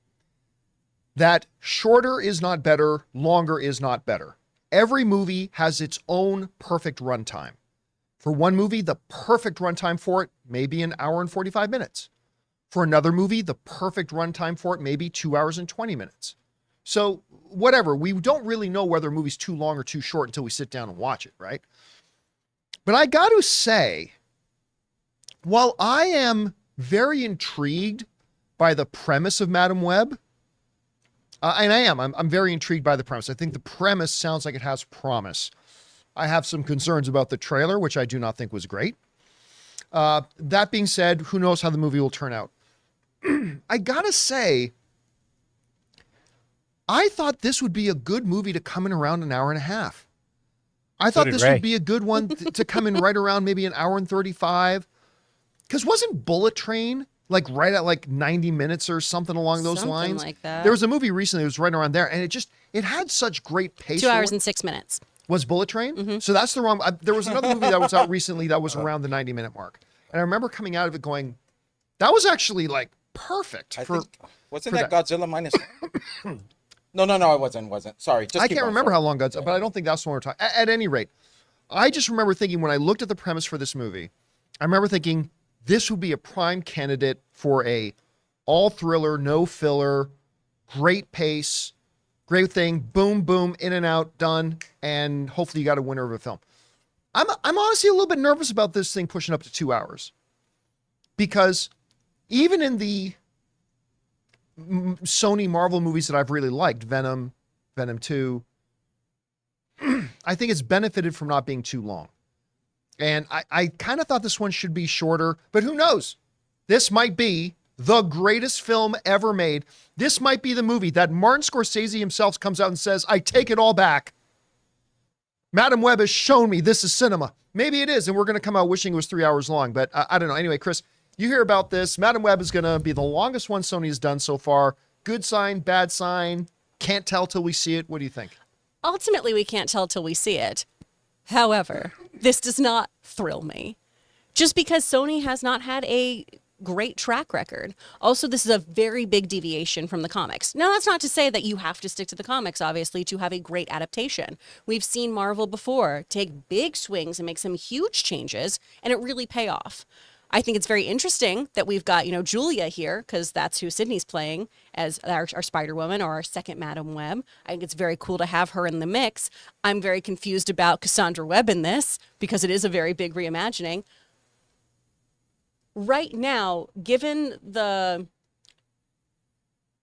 Speaker 1: that shorter is not better, longer is not better. Every movie has its own perfect runtime. For one movie, the perfect runtime for it may be 1 hour and 45 minutes. For another movie, the perfect runtime for it may be 2 hours and 20 minutes. So whatever, we don't really know whether a movie's too long or too short until we sit down and watch it, right? But I got to say, while I am very intrigued by the premise of Madam Web, and I'm very intrigued by the premise. I think the premise sounds like it has promise. I have some concerns about the trailer, which I do not think was great. That being said, who knows how the movie will turn out. I gotta say, I thought this would be a good movie to come in around 1 hour and a half. I thought this would be a good one to come in right around maybe 1 hour and 35. Because wasn't Bullet Train like right at like 90 minutes or something along those
Speaker 4: Something
Speaker 1: lines?
Speaker 4: like that.
Speaker 1: There was a movie recently that was right around there, and it had such great pace.
Speaker 4: 2 hours and 6 minutes.
Speaker 1: Was Bullet Train? So that's the wrong. There was another movie that was out recently that was around the 90-minute mark, and I remember coming out of it going, "That was actually like perfect."
Speaker 2: Wasn't that Godzilla minus? No, it wasn't. Sorry,
Speaker 1: I can't remember how long Godzilla, but I don't think that's the one we're talking. At any rate, I just remember thinking when I looked at the premise for this movie, I remember thinking this would be a prime candidate for a all thriller, no filler, great pace. Great thing, boom, boom, in and out, done, and hopefully you got a winner of a film. I'm honestly a little bit nervous about this thing pushing up to 2 hours, because even in the Sony Marvel movies that I've really liked, Venom, Venom 2, I think it's benefited from not being too long. And I kind of thought this one should be shorter, but who knows? This might be the greatest film ever made. This might be the movie that Martin Scorsese himself comes out and says, I take it all back. Madam Web has shown me this is cinema. Maybe it is, and we're going to come out wishing it was 3 hours long, but I don't know. Anyway, Chris, you hear about this. Madam Web is going to be the longest one Sony has done so far. Good sign, bad sign, can't tell till we see it. What do you think?
Speaker 4: Ultimately, we can't tell till we see it. However, this does not thrill me. Just because Sony has not had a great track record. Also, this is a very big deviation from the comics. Now, that's not to say that you have to stick to the comics, obviously, to have a great adaptation. We've seen Marvel before take big swings and make some huge changes, and it really pay off. I think it's very interesting that we've got, Julia here, because that's who Sydney's playing as our Spider-Woman or our second Madam Web. I think it's very cool to have her in the mix. I'm very confused about Cassandra Webb in this, because it is a very big reimagining. Right now, given the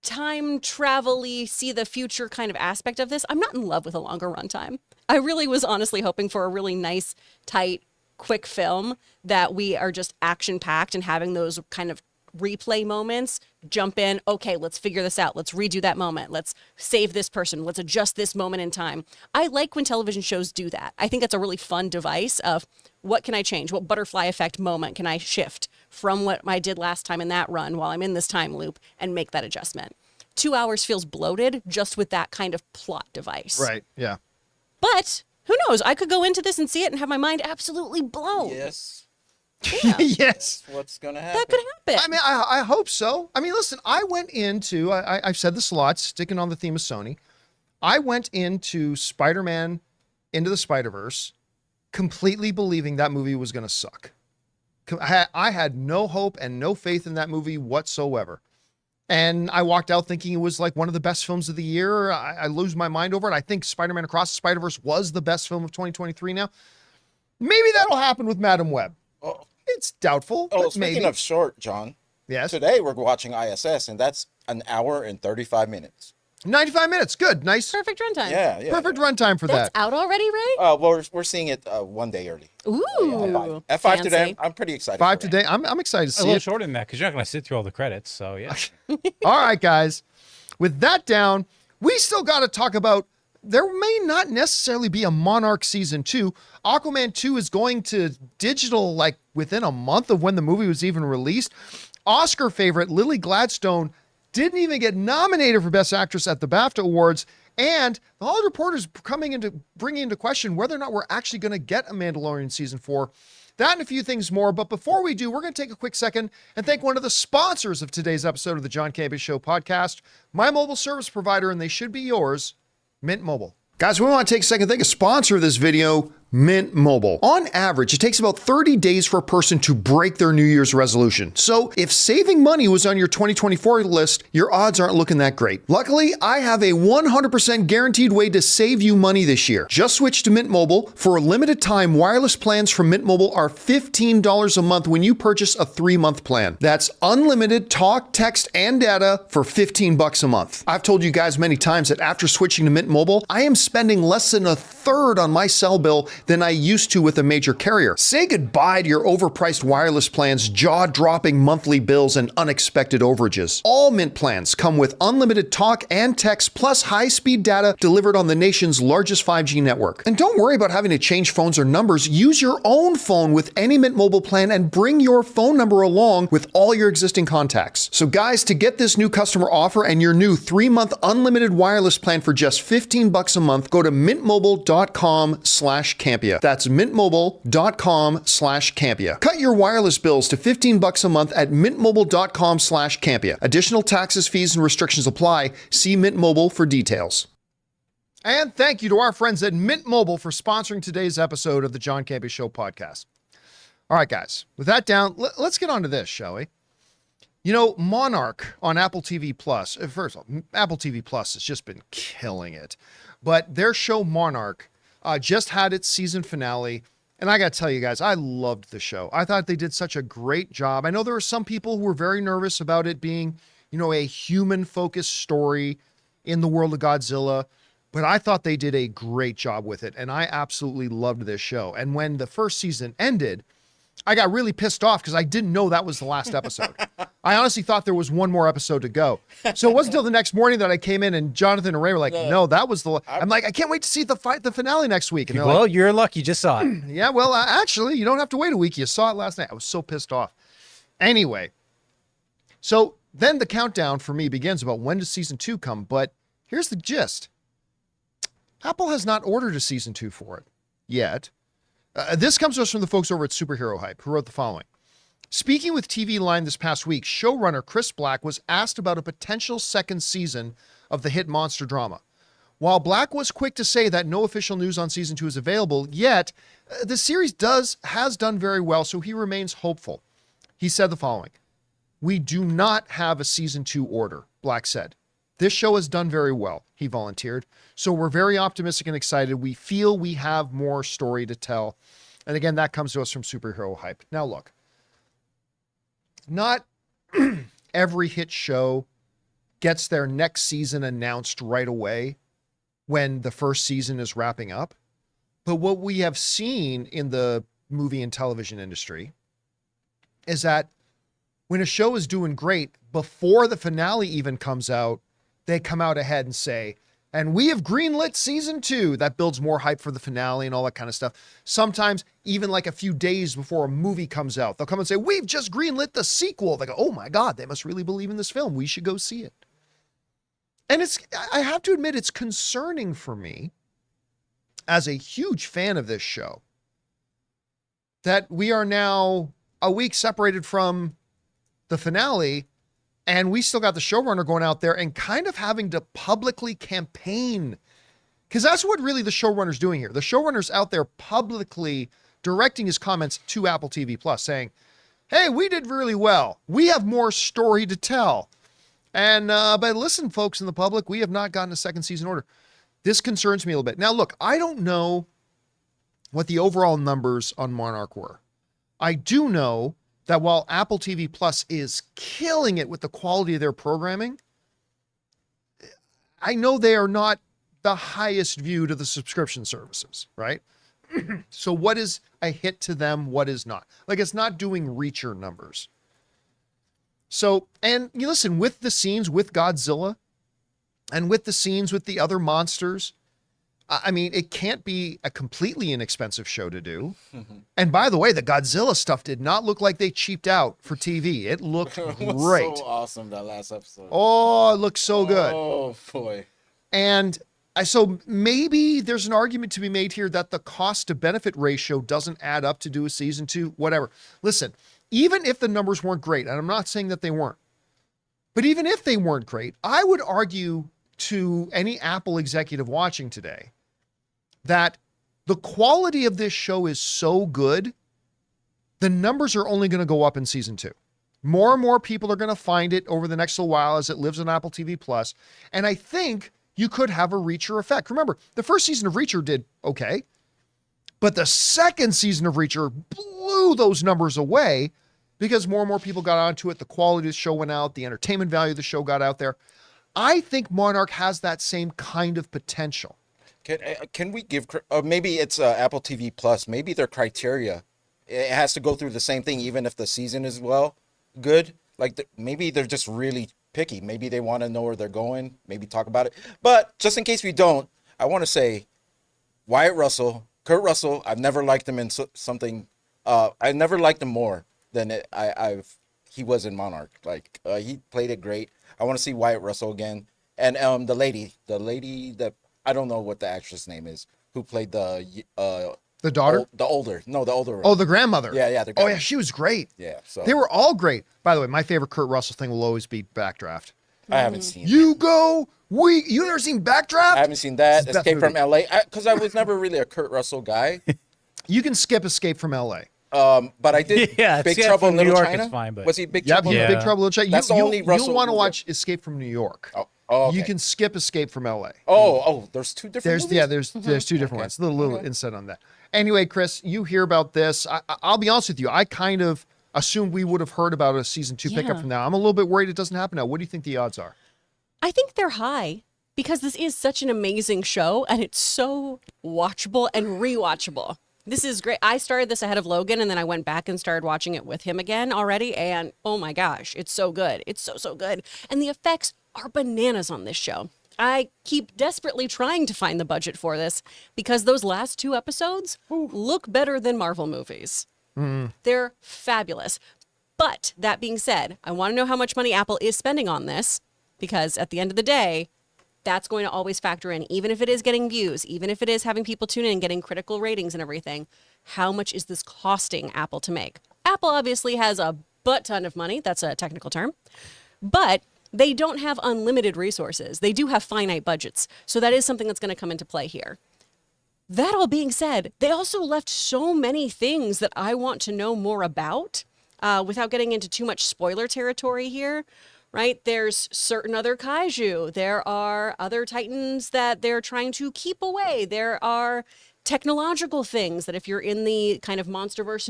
Speaker 4: time travel-y, see the future kind of aspect of this, I'm not in love with a longer runtime. I really was honestly hoping for a really nice, tight, quick film that we are just action-packed and having those kind of replay moments, jump in, okay, let's figure this out. Let's redo that moment. Let's save this person. Let's adjust this moment in time. I like when television shows do that. I think that's a really fun device of what can I change? What butterfly effect moment can I shift from what I did last time in that run while I'm in this time loop and make that adjustment. 2 hours feels bloated just with that kind of plot device.
Speaker 1: Right, yeah.
Speaker 4: But who knows? I could go into this and see it and have my mind absolutely blown.
Speaker 2: Yes.
Speaker 4: Yeah.
Speaker 1: Yes.
Speaker 2: That's what's going to happen.
Speaker 4: That could happen.
Speaker 1: I mean, I hope so. I mean, listen, I went into, I've said this a lot, sticking on the theme of Sony. I went into Spider-Man Into the Spider-Verse completely believing that movie was going to suck. I had no hope and no faith in that movie whatsoever. And I walked out thinking it was like one of the best films of the year. I lose my mind over it. I think Spider-Man Across the Spider-Verse was the best film of 2023 now. Maybe that'll happen with Madam Web.
Speaker 2: Oh,
Speaker 1: It's doubtful, but
Speaker 2: speaking
Speaker 1: maybe.
Speaker 2: of short, John,
Speaker 1: Yes.
Speaker 2: today we're watching ISS, and that's an hour and 35 minutes.
Speaker 1: 95 minutes. Good. Nice.
Speaker 4: Perfect runtime.
Speaker 2: Yeah.
Speaker 1: Perfect runtime for
Speaker 4: That's
Speaker 1: that.
Speaker 4: out already, Ray?
Speaker 2: Well, we're seeing it one day early.
Speaker 4: Ooh.
Speaker 2: At 5 today.
Speaker 4: fancy.
Speaker 2: I'm pretty excited.
Speaker 1: 5
Speaker 2: for it.
Speaker 1: today. I'm excited to
Speaker 3: A
Speaker 1: see
Speaker 3: little
Speaker 1: it.
Speaker 3: shorter than that because you're not going to sit through all the credits. So yeah.
Speaker 1: All right, guys. With that down, we still got to talk about, there may not necessarily be a Monarch season 2. Aquaman 2 is going to digital like within a month of when the movie was even released. Oscar favorite Lily Gladstone didn't even get nominated for Best Actress at the BAFTA Awards. And the Hollywood Reporter's bringing into question whether or not we're actually going to get a Mandalorian season 4. That and a few things more. But before we do, we're going to take a quick second and thank one of the sponsors of today's episode of the John Campea Show podcast, my mobile service provider, and they should be yours, Mint Mobile. Guys, we want to take a second to thank a sponsor of this video, Mint Mobile. On average, it takes about 30 days for a person to break their New Year's resolution. So if saving money was on your 2024 list, your odds aren't looking that great. Luckily, I have a 100% guaranteed way to save you money this year. Just switch to Mint Mobile. For a limited time, wireless plans from Mint Mobile are $15 a month when you purchase a 3-month plan. That's unlimited talk, text, and data for $15 a month. I've told you guys many times that after switching to Mint Mobile, I am spending less than a third on my cell bill than I used to with a major carrier. Say goodbye to your overpriced wireless plans, jaw-dropping monthly bills, and unexpected overages. All Mint plans come with unlimited talk and text plus high-speed data delivered on the nation's largest 5G network. And don't worry about having to change phones or numbers. Use your own phone with any Mint Mobile plan and bring your phone number along with all your existing contacts. So guys, to get this new customer offer and your new 3-month unlimited wireless plan for just $15 a month, go to mintmobile.com/Campea. That's mintmobile.com/Campea. Cut your wireless bills to $15 a month at mintmobile.com/Campea. Additional taxes, fees, and restrictions apply. See Mint Mobile for details. And thank you to our friends at Mint Mobile for sponsoring today's episode of the John Campea Show podcast. All right, guys, with that down, let's get on to this, shall we? You know, Monarch on Apple TV Plus, first of all, Apple TV Plus has just been killing it. But their show Monarch just had its season finale. And I got to tell you guys, I loved the show. I thought they did such a great job. I know there were some people who were very nervous about it being, a human-focused story in the world of Godzilla. But I thought they did a great job with it. And I absolutely loved this show. And when the first season ended, I got really pissed off because I didn't know that was the last episode. I honestly thought there was one more episode to go. So it wasn't until the next morning that I came in and Jonathan and Ray were like, no, that was the... I'm like, I can't wait to see the finale next week. And they're
Speaker 3: Well,
Speaker 1: like,
Speaker 3: you're lucky. You just saw it.
Speaker 1: yeah, well, actually, you don't have to wait a week. You saw it last night. I was so pissed off. Anyway, so then the countdown for me begins about when does season 2 come, but here's the gist. Apple has not ordered a season 2 for it yet. This comes to us from the folks over at Superhero Hype, who wrote the following. Speaking with TV Line this past week, showrunner Chris Black was asked about a potential second season of the hit monster drama. While Black was quick to say that no official news on season 2 is available yet, the series has done very well, so he remains hopeful. He said the following. We do not have a season 2 order, Black said. This show has done very well, he volunteered. So we're very optimistic and excited. We feel we have more story to tell. And again, that comes to us from Superhero Hype. Now look, not every hit show gets their next season announced right away when the first season is wrapping up. But what we have seen in the movie and television industry is that when a show is doing great, before the finale even comes out, they come out ahead and say, and we have greenlit season 2. That builds more hype for the finale and all that kind of stuff. Sometimes even like a few days before a movie comes out, they'll come and say, we've just greenlit the sequel. They go, oh my God, they must really believe in this film. We should go see it. And I have to admit, it's concerning for me as a huge fan of this show that we are now a week separated from the finale, and we still got the showrunner going out there and kind of having to publicly campaign, because that's what really the showrunner's doing here. The showrunner's out there publicly directing his comments to Apple TV Plus saying, hey, we did really well. We have more story to tell. And, but listen, folks in the public, we have not gotten a second season order. This concerns me a little bit. Now, look, I don't know what the overall numbers on Monarch were. I do know that while Apple TV Plus is killing it with the quality of their programming, I know they are not the highest viewed of the subscription services, right? So what is a hit to them? What is not? Like, it's not doing Reacher numbers. So, and you listen, with the scenes with Godzilla and with the scenes with the other monsters, I mean, it can't be a completely inexpensive show to do. And by the way, the Godzilla stuff did not look like they cheaped out for TV. It looked
Speaker 2: It
Speaker 1: great.
Speaker 2: was so awesome, that last episode.
Speaker 1: Oh, it looked so good.
Speaker 2: Oh, boy.
Speaker 1: And so maybe there's an argument to be made here that the cost to benefit ratio doesn't add up to do a season 2, whatever. Listen, even if the numbers weren't great, and I'm not saying that they weren't, but even if they weren't great, I would argue to any Apple executive watching today that the quality of this show is so good, the numbers are only going to go up in season 2. More and more people are going to find it over the next little while as it lives on Apple TV Plus. And I think you could have a Reacher effect. Remember, the first season of Reacher did okay, but the second season of Reacher blew those numbers away because more and more people got onto it. The quality of the show went out. The entertainment value of the show got out there. I think Monarch has that same kind of potential.
Speaker 2: Can we give, maybe it's Apple TV Plus, maybe their criteria, it has to go through the same thing even if the season is good. Like maybe they're just really picky. Maybe they want to know where they're going, maybe talk about it. But just in case we don't, I want to say Kurt Russell, I've never liked him in something, I never liked him more than he was in Monarch. Like he played it great. I want to see Wyatt Russell again. And the lady that, I don't know what the actress name is, who played the
Speaker 1: daughter?
Speaker 2: The older one.
Speaker 1: Oh, the grandmother.
Speaker 2: Yeah, the grandmother.
Speaker 1: Oh, yeah, she was great.
Speaker 2: Yeah, so
Speaker 1: they were all great. By the way, my favorite Kurt Russell thing will always be Backdraft.
Speaker 2: I haven't seen
Speaker 1: You never seen Backdraft?
Speaker 2: I haven't seen that.
Speaker 1: It's the
Speaker 2: Escape
Speaker 1: best
Speaker 2: from LA. Because I was never really a Kurt Russell guy.
Speaker 1: You can skip Escape from LA.
Speaker 2: But I did
Speaker 3: Yeah,
Speaker 2: Big
Speaker 3: Escape
Speaker 2: Trouble
Speaker 3: from
Speaker 2: in
Speaker 3: New
Speaker 2: Little
Speaker 3: York
Speaker 2: China.
Speaker 3: is fine, but-
Speaker 2: Was he Big
Speaker 1: Yeah,
Speaker 2: Trouble?
Speaker 3: Yeah.
Speaker 1: Big Trouble in Little China.
Speaker 2: That's the only Russell
Speaker 1: You'll want to
Speaker 2: movie.
Speaker 1: watch Escape from New York.
Speaker 2: Oh, okay.
Speaker 1: You can skip Escape from LA.
Speaker 2: Oh, there's two different movies?
Speaker 1: There's two different ones. A little insight on that. Anyway, Chris, you hear about this. I'll be honest with you. I kind of assumed we would have heard about a season 2 pickup
Speaker 4: Yeah.
Speaker 1: from now. I'm a little bit worried it doesn't happen now. What do you think the odds are?
Speaker 4: I think they're high because this is such an amazing show and it's so watchable and rewatchable. This is great. I started this ahead of Logan, and then I went back and started watching it with him again already. And oh my gosh, it's so good. It's so good. And the effects are bananas on this show. I keep desperately trying to find the budget for this because those last 2 episodes look better than Marvel movies. They're fabulous. But that being said, I want to know how much money Apple is spending on this, because at the end of the day, that's going to always factor in, even if it is getting views, even if it is having people tune in and getting critical ratings and everything. How much is this costing Apple to make? Apple obviously has a butt ton of money. That's a technical term. But they don't have unlimited resources. They do have finite budgets. So that is something that's going to come into play here. That all being said, they also left so many things that I want to know more about without getting into too much spoiler territory here. Right? There's certain other kaiju. There are other titans that they're trying to keep away. There are technological things that if you're in the kind of monsterverse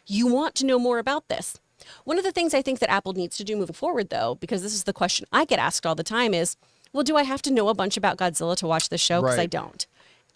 Speaker 4: you want to know more about this. One of the things I think that Apple needs to do moving forward, though, because this is the question I get asked all the time is, well, do I have to know a bunch about Godzilla to watch this show? Because I don't.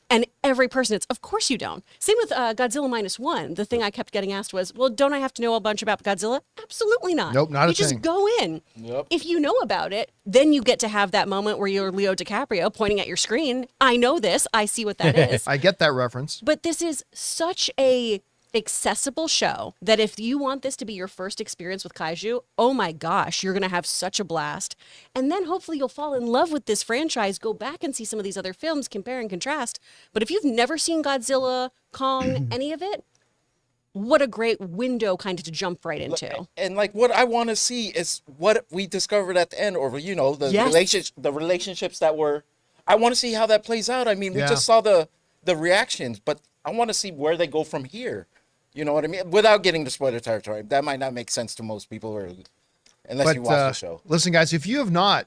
Speaker 4: And every person, it's, of course you don't. Same with Godzilla -1. The thing I kept getting asked was, well, don't I have to know a bunch about Godzilla? Absolutely not.
Speaker 1: Nope, not a thing.
Speaker 4: You just go in.
Speaker 2: Yep.
Speaker 4: If you know about it, then you get to have that moment where you're Leo DiCaprio pointing at your screen. I know this. I see what that is.
Speaker 1: I get that reference.
Speaker 4: But this is such a accessible show that if you want this to be your first experience with kaiju, oh my gosh, you're going to have such a blast. And then hopefully you'll fall in love with this franchise, go back and see some of these other films, compare and contrast. But if you've never seen Godzilla, Kong, any of it, what a great window kind of to jump right into.
Speaker 2: And like what I want to see is what we discovered at the end, or the relationships that were. I want to see how that plays out. I mean, we just saw the reactions, but I want to see where they go from here. You know what I mean? Without getting to spoiler territory, that might not make sense to most people, unless you watch the show.
Speaker 1: Listen, guys, if you have not,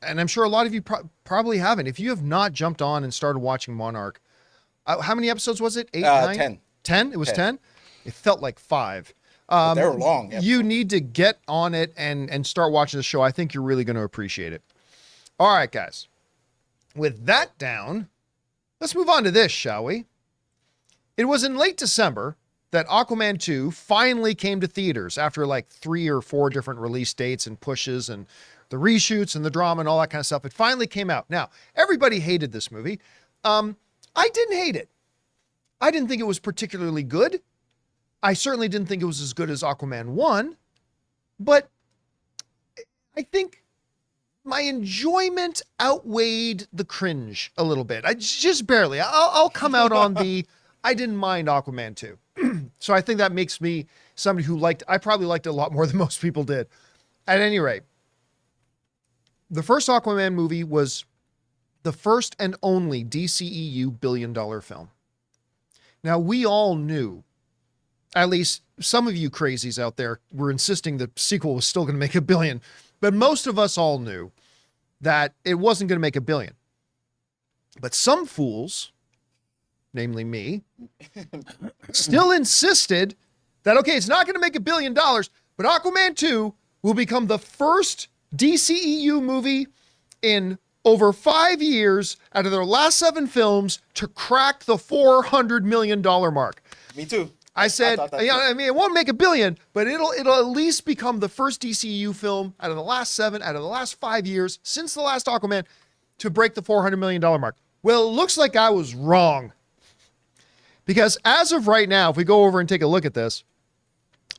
Speaker 1: and I'm sure a lot of you probably haven't, if you have not jumped on and started watching Monarch, how many episodes was it? 8, 9?
Speaker 2: 10.
Speaker 1: 10? It was 10? It felt like 5.
Speaker 2: But they were long.
Speaker 1: You need to get on it and start watching the show. I think you're really going to appreciate it. All right, guys. With that down, let's move on to this, shall we? It was in late December that Aquaman 2 finally came to theaters after like 3 or 4 different release dates and pushes and the reshoots and the drama and all that kind of stuff. It finally came out. Now, everybody hated this movie. I didn't hate it. I didn't think it was particularly good. I certainly didn't think it was as good as Aquaman 1, but I think my enjoyment outweighed the cringe a little bit. Just barely. I'll come out on the I didn't mind Aquaman 2. So I think that makes me somebody who I probably liked it a lot more than most people did. At any rate, the first Aquaman movie was the first and only DCEU billion-dollar film. Now, we all knew, at least some of you crazies out there were insisting the sequel was still going to make $1 billion, but most of us all knew that it wasn't going to make $1 billion. But some fools, namely me, still insisted that, okay, it's not going to make $1 billion, but Aquaman 2 will become the first DCEU movie in over 5 years out of their last 7 films to crack the $400 million mark.
Speaker 2: Me too.
Speaker 1: I said,
Speaker 2: I
Speaker 1: it won't make $1 billion, but it'll at least become the first DCEU film out of the last 7, out of the last 5 years since the last Aquaman to break the $400 million mark. Well, it looks like I was wrong. Because as of right now, if we go over and take a look at this,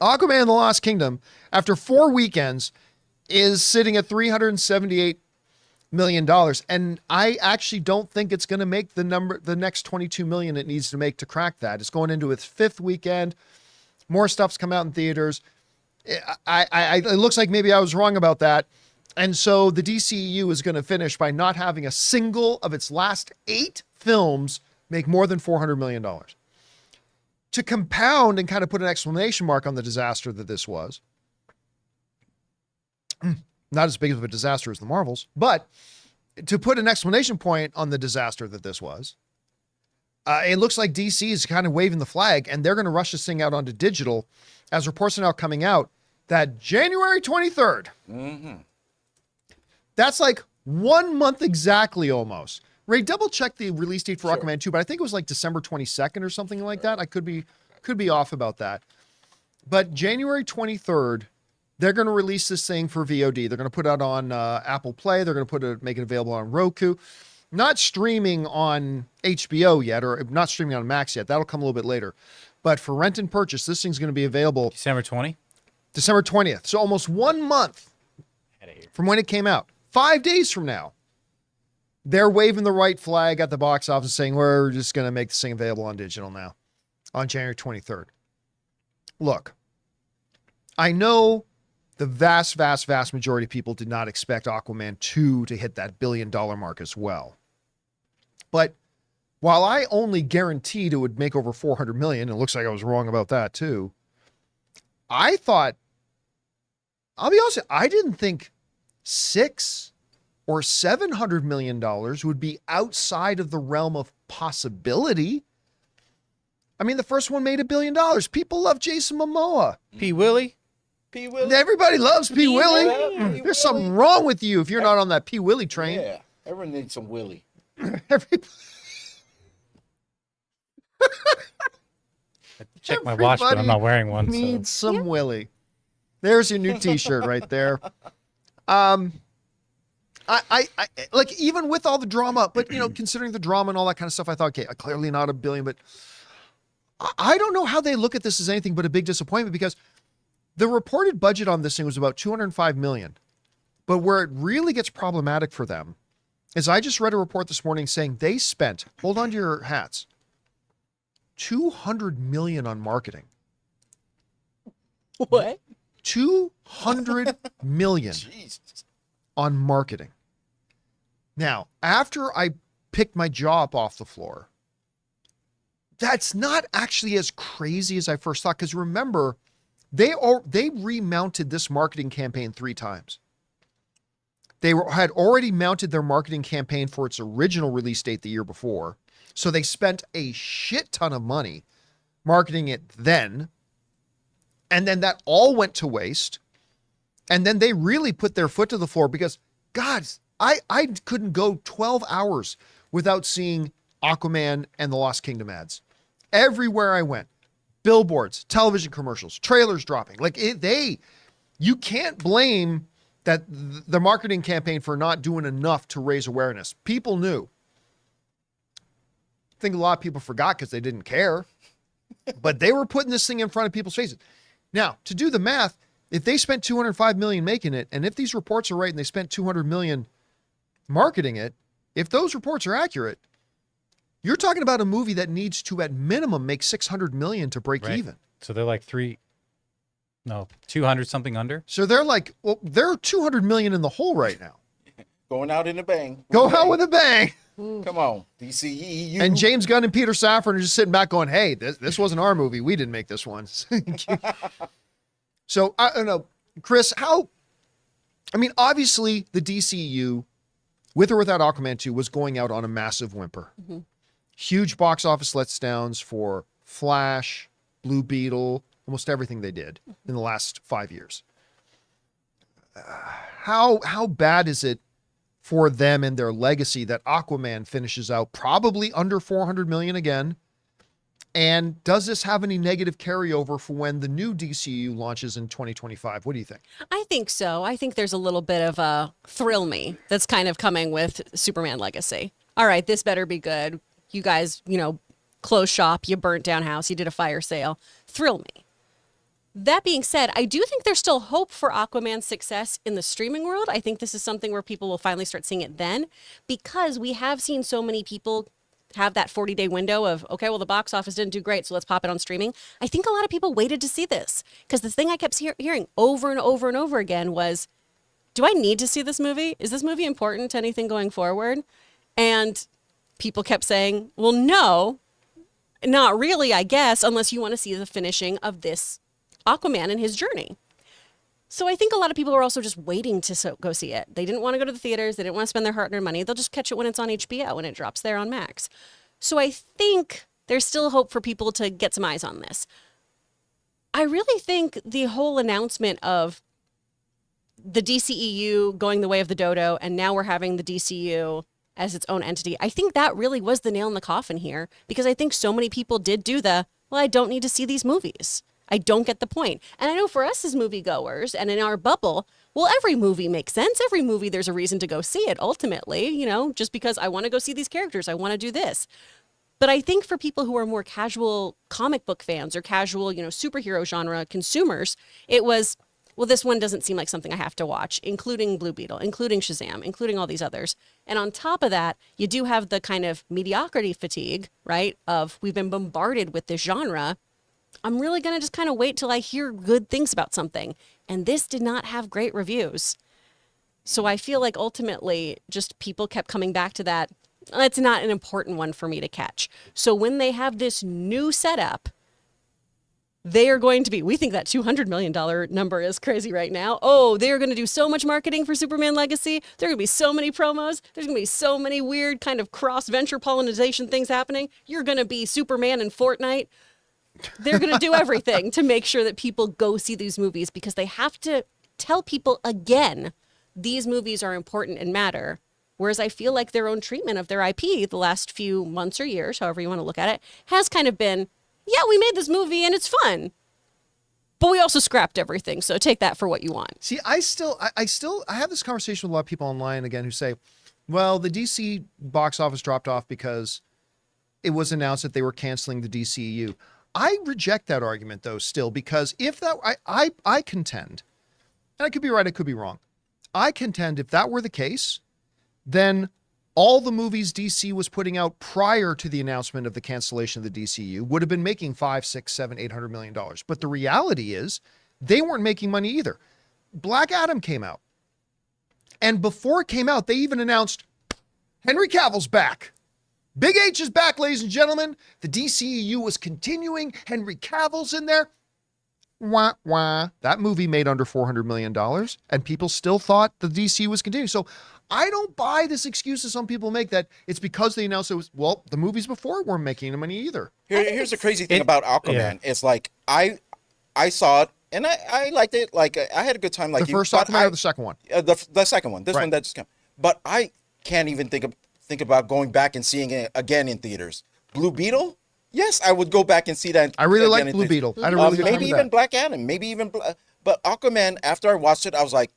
Speaker 1: Aquaman and the Lost Kingdom, after 4 weekends, is sitting at $378 million. And I actually don't think it's going to make the next $22 million it needs to make to crack that. It's going into its 5th weekend. More stuff's come out in theaters. It looks like maybe I was wrong about that. And so the DCEU is going to finish by not having a single of its last 8 films make more than $400 million. To compound and kind of put an exclamation mark on the disaster that this was, not as big of a disaster as the Marvels, but to put an exclamation point on the disaster that this was, it looks like DC is kind of waving the flag and they're going to rush this thing out onto digital, as reports are now coming out that January 23rd, that's like 1 month exactly almost Ray, double check the release date for Aquaman 2, but I think it was like December 22nd or something like that. I could be off about that. But January 23rd, they're going to release this thing for VOD. They're going to put it out on Apple Play. They're going to make it available on Roku. Not streaming on HBO yet, or not streaming on Max yet. That'll come a little bit later. But for rent and purchase, this thing's going to be available
Speaker 3: December 20th.
Speaker 1: December 20th. So almost 1 month from when it came out. 5 days from now. They're waving the white flag at the box office saying, we're just going to make this thing available on digital now on January 23rd. Look, I know the vast, vast, vast majority of people did not expect Aquaman 2 to hit that $1 billion mark as well. But while I only guaranteed it would make over 400 million, it looks like I was wrong about that too. I thought, I'll be honest, I didn't think $600 or $700 million would be outside of the realm of possibility. I mean, the first one made $1 billion. People love Jason Momoa.
Speaker 3: P. Willie.
Speaker 2: P. Willie.
Speaker 1: Everybody loves P. Willie.
Speaker 2: Willie.
Speaker 1: There's something wrong with you if you're not on that P. Willie train.
Speaker 2: Yeah, everyone needs some Willie.
Speaker 3: Check my watch, but I'm not wearing one.
Speaker 1: Needs
Speaker 3: So.
Speaker 1: some Willie. There's your new T-shirt right there. I like, even with all the drama, but considering the drama and all that kind of stuff, I thought, okay, clearly not $1 billion, but I don't know how they look at this as anything but a big disappointment, because the reported budget on this thing was about $205 million. But where it really gets problematic for them is, I just read a report this morning saying they spent, hold on to your hats, $200 million on marketing.
Speaker 4: What?
Speaker 1: $200 million
Speaker 2: Jesus.
Speaker 1: on marketing. Now, after I picked my jaw up off the floor, that's not actually as crazy as I first thought. Because remember, they remounted this marketing campaign 3 times. They had already mounted their marketing campaign for its original release date the year before. So they spent a shit ton of money marketing it then. And then that all went to waste. And then they really put their foot to the floor, because, God, I couldn't go 12 hours without seeing Aquaman and the Lost Kingdom ads. Everywhere I went, billboards, television commercials, trailers dropping. Like, you can't blame that the marketing campaign for not doing enough to raise awareness. People knew. I think a lot of people forgot because they didn't care, but they were putting this thing in front of people's faces. Now, to do the math, if they spent $205 million making it, and if these reports are right and they spent $200 million marketing it, if those reports are accurate, you're talking about a movie that needs to, at minimum, make $600 million to break even.
Speaker 3: So they're like 200 something under.
Speaker 1: So they're like, well, they're $200 million in the hole right now.
Speaker 2: Going out in a bang.
Speaker 1: Go out with a bang.
Speaker 2: Come on, DCEU.
Speaker 1: And James Gunn and Peter Safran are just sitting back going, hey, this wasn't our movie. We didn't make this one. So, I don't know, Chris, obviously the DCEU, with or without Aquaman 2, was going out on a massive whimper. Mm-hmm. Huge box office letdowns for Flash, Blue Beetle, almost everything they did in the last 5 years. How bad is it for them and their legacy that Aquaman finishes out probably under 400 million again? And does this have any negative carryover for when the new DCU launches in 2025? What do you think?
Speaker 4: I think so. I think there's a little bit of a thrill me that's kind of coming with Superman Legacy. All right, this better be good. You guys, closed shop, you burnt down house, you did a fire sale. Thrill me. That being said, I do think there's still hope for Aquaman's success in the streaming world. I think this is something where people will finally start seeing it then, because we have seen so many people have that 40-day window of, okay, well, the box office didn't do great, so let's pop it on streaming. I think a lot of people waited to see this, because the thing I kept hearing over and over and over again was, do I need to see this movie? Is this movie important to anything going forward? And people kept saying, well, no, not really, I guess, unless you want to see the finishing of this Aquaman and his journey. So I think a lot of people are also just waiting to go see it. They didn't want to go to the theaters. They didn't want to spend their hard-earned money. They'll just catch it when it's on HBO, when it drops there on Max. So I think there's still hope for people to get some eyes on this. I really think the whole announcement of the DCEU going the way of the dodo, and now we're having the DCU as its own entity. I think that really was the nail in the coffin here, because I think so many people did do well, I don't need to see these movies. I don't get the point. And I know for us as moviegoers and in our bubble, well, every movie makes sense. Every movie, there's a reason to go see it ultimately, just because I want to go see these characters. I want to do this. But I think for people who are more casual comic book fans or casual, superhero genre consumers, it was, well, this one doesn't seem like something I have to watch, including Blue Beetle, including Shazam, including all these others. And on top of that, you do have the kind of mediocrity fatigue, right? Of we've been bombarded with this genre. I'm really going to just kind of wait till I hear good things about something. And this did not have great reviews. So I feel like ultimately just people kept coming back to that. It's not an important one for me to catch. So when they have this new setup, they are going to be, we think that $200 million number is crazy right now. Oh, they're going to do so much marketing for Superman Legacy. There are going to be so many promos. There's going to be so many weird kind of cross-venture pollination things happening. You're going to be Superman in Fortnite. They're going to do everything to make sure that people go see these movies, because they have to tell people again, these movies are important and matter. Whereas I feel like their own treatment of their IP the last few months or years, however you want to look at it, has kind of been, yeah, we made this movie and it's fun, but we also scrapped everything. So take that for what you want.
Speaker 1: See, I have this conversation with a lot of people online again who say, well, the DC box office dropped off because it was announced that they were canceling the DCEU. I reject that argument though still, because if that, I contend, and I could be right, I could be wrong. I contend if that were the case, then all the movies DC was putting out prior to the announcement of the cancellation of the DCU would have been making $500, $600, $700, $800 million. But the reality is they weren't making money either. Black Adam came out. And before it came out, they even announced Henry Cavill's back. Big H is back, ladies and gentlemen. The DCEU was continuing. Henry Cavill's in there. Wah, wah. That movie made under $400 million, and people still thought the DC was continuing. So I don't buy this excuse that some people make that it's because they announced it was, well, the movies before weren't making any money either.
Speaker 2: Here's the crazy thing about Aquaman. Yeah. It's like, I saw it, and I liked it. Like, I had a good time. Like
Speaker 1: the first Aquaman or the second one?
Speaker 2: The second one. This
Speaker 1: right.
Speaker 2: one that just came. But I can't even think about going back and seeing it again in theaters. Blue Beetle? Yes, I would go back and see that.
Speaker 1: I really like Blue Beetle. I had a really good time
Speaker 2: maybe
Speaker 1: with
Speaker 2: even
Speaker 1: that.
Speaker 2: Black Adam. Maybe even, but Aquaman. After I watched it, I was like,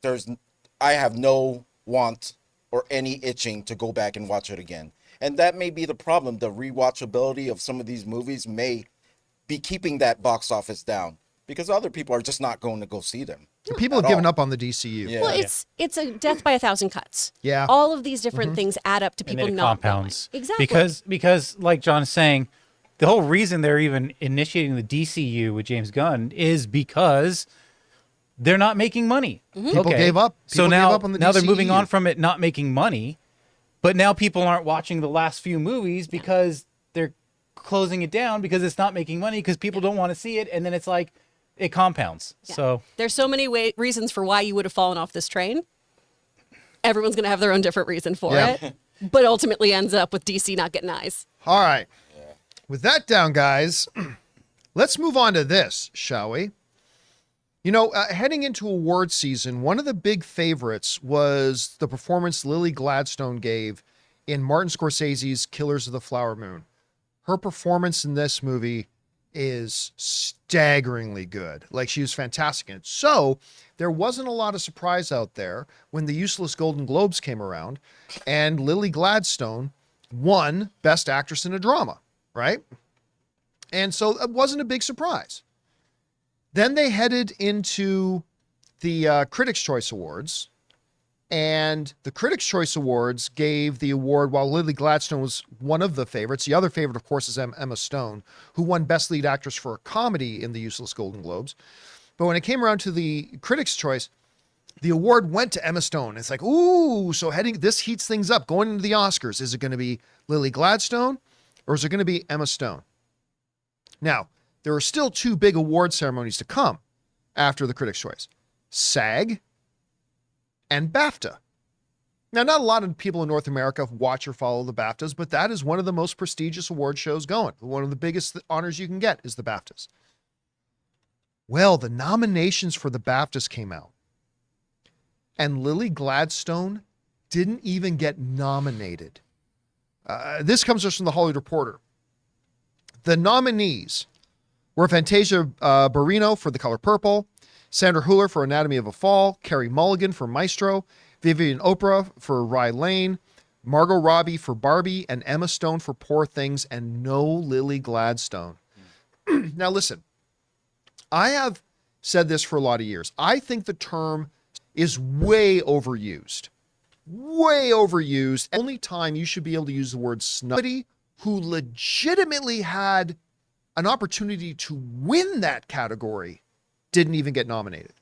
Speaker 2: I have no want or any itching to go back and watch it again. And that may be the problem. The rewatchability of some of these movies may be keeping that box office down, because other people are just not going to go see them.
Speaker 1: People have given up on the DCU.
Speaker 4: Yeah. Well, it's a death by a thousand cuts.
Speaker 1: Yeah.
Speaker 4: All of these different things add up to people not
Speaker 3: compounds.
Speaker 4: Going. Exactly.
Speaker 3: Because like John is saying, the whole reason they're even initiating the DCU with James Gunn is because they're not making money.
Speaker 1: People gave up. People
Speaker 3: now,
Speaker 1: gave up on the
Speaker 3: now they're
Speaker 1: DCEU.
Speaker 3: moving on from it not making money, but now people aren't watching the last few movies because they're closing it down because it's not making money, because people don't want to see it, and then it's like it compounds. Yeah. So
Speaker 4: there's so many reasons for why you would have fallen off this train. Everyone's going to have their own different reason for it, but ultimately ends up with DC not getting eyes.
Speaker 1: All right. With that down, guys, let's move on to this, shall we? You know, heading into award season, one of the big favorites was the performance Lily Gladstone gave in Martin Scorsese's Killers of the Flower Moon. Her performance in this movie is staggeringly good. Like, she was fantastic in it. So there wasn't a lot of surprise out there when the useless Golden Globes came around and Lily Gladstone won Best Actress in a Drama, right? And so it wasn't a big surprise. Then they headed into the Critics' Choice Awards, and the Critics' Choice Awards gave the award, while Lily Gladstone was one of the favorites. The other favorite, of course, is Emma Stone, who won Best Lead Actress for a Comedy in the useless Golden Globes. But when it came around to the Critics' Choice, the award went to Emma Stone. It's like, ooh, so this heats things up. Going into the Oscars, is it going to be Lily Gladstone or is it going to be Emma Stone? Now, there are still two big award ceremonies to come after the Critics' Choice: SAG and BAFTA. Now, not a lot of people in North America watch or follow the BAFTAs, but that is one of the most prestigious award shows going. One of the biggest honors you can get is the BAFTAs. Well, the nominations for the BAFTAs came out, and Lily Gladstone didn't even get nominated This comes to us from the Hollywood Reporter. The nominees were Fantasia Barrino for The Color Purple, Sandra Hüller for Anatomy of a Fall, Carey Mulligan for Maestro, Vivian Oprah for Rye Lane, Margot Robbie for Barbie, and Emma Stone for Poor Things, and no Lily Gladstone. Now listen, I have said this for a lot of years. I think the term is way overused. Way overused. The only time you should be able to use the word snub, somebody who legitimately had an opportunity to win that category didn't even get nominated.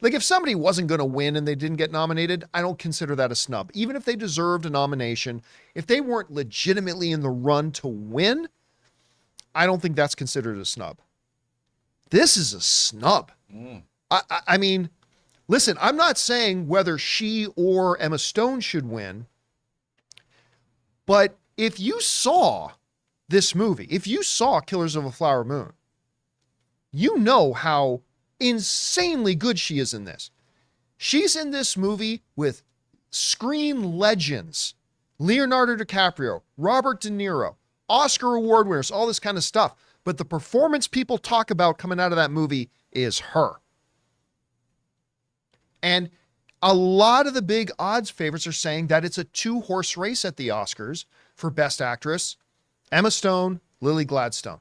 Speaker 1: Like if somebody wasn't going to win and they didn't get nominated, I don't consider that a snub. Even if they deserved a nomination, if they weren't legitimately in the run to win, I don't think that's considered a snub. This is a snub. I mean, listen, I'm not saying whether she or Emma Stone should win, but if you saw this movie, if you saw Killers of a Flower Moon, you know how insanely good she is in this. She's in this movie with screen legends, Leonardo DiCaprio, Robert De Niro, Oscar award winners, all this kind of stuff. But the performance people talk about coming out of that movie is her. And a lot of the big odds favorites are saying that it's a 2-horse race at the Oscars for Best Actress, Emma Stone, Lily Gladstone.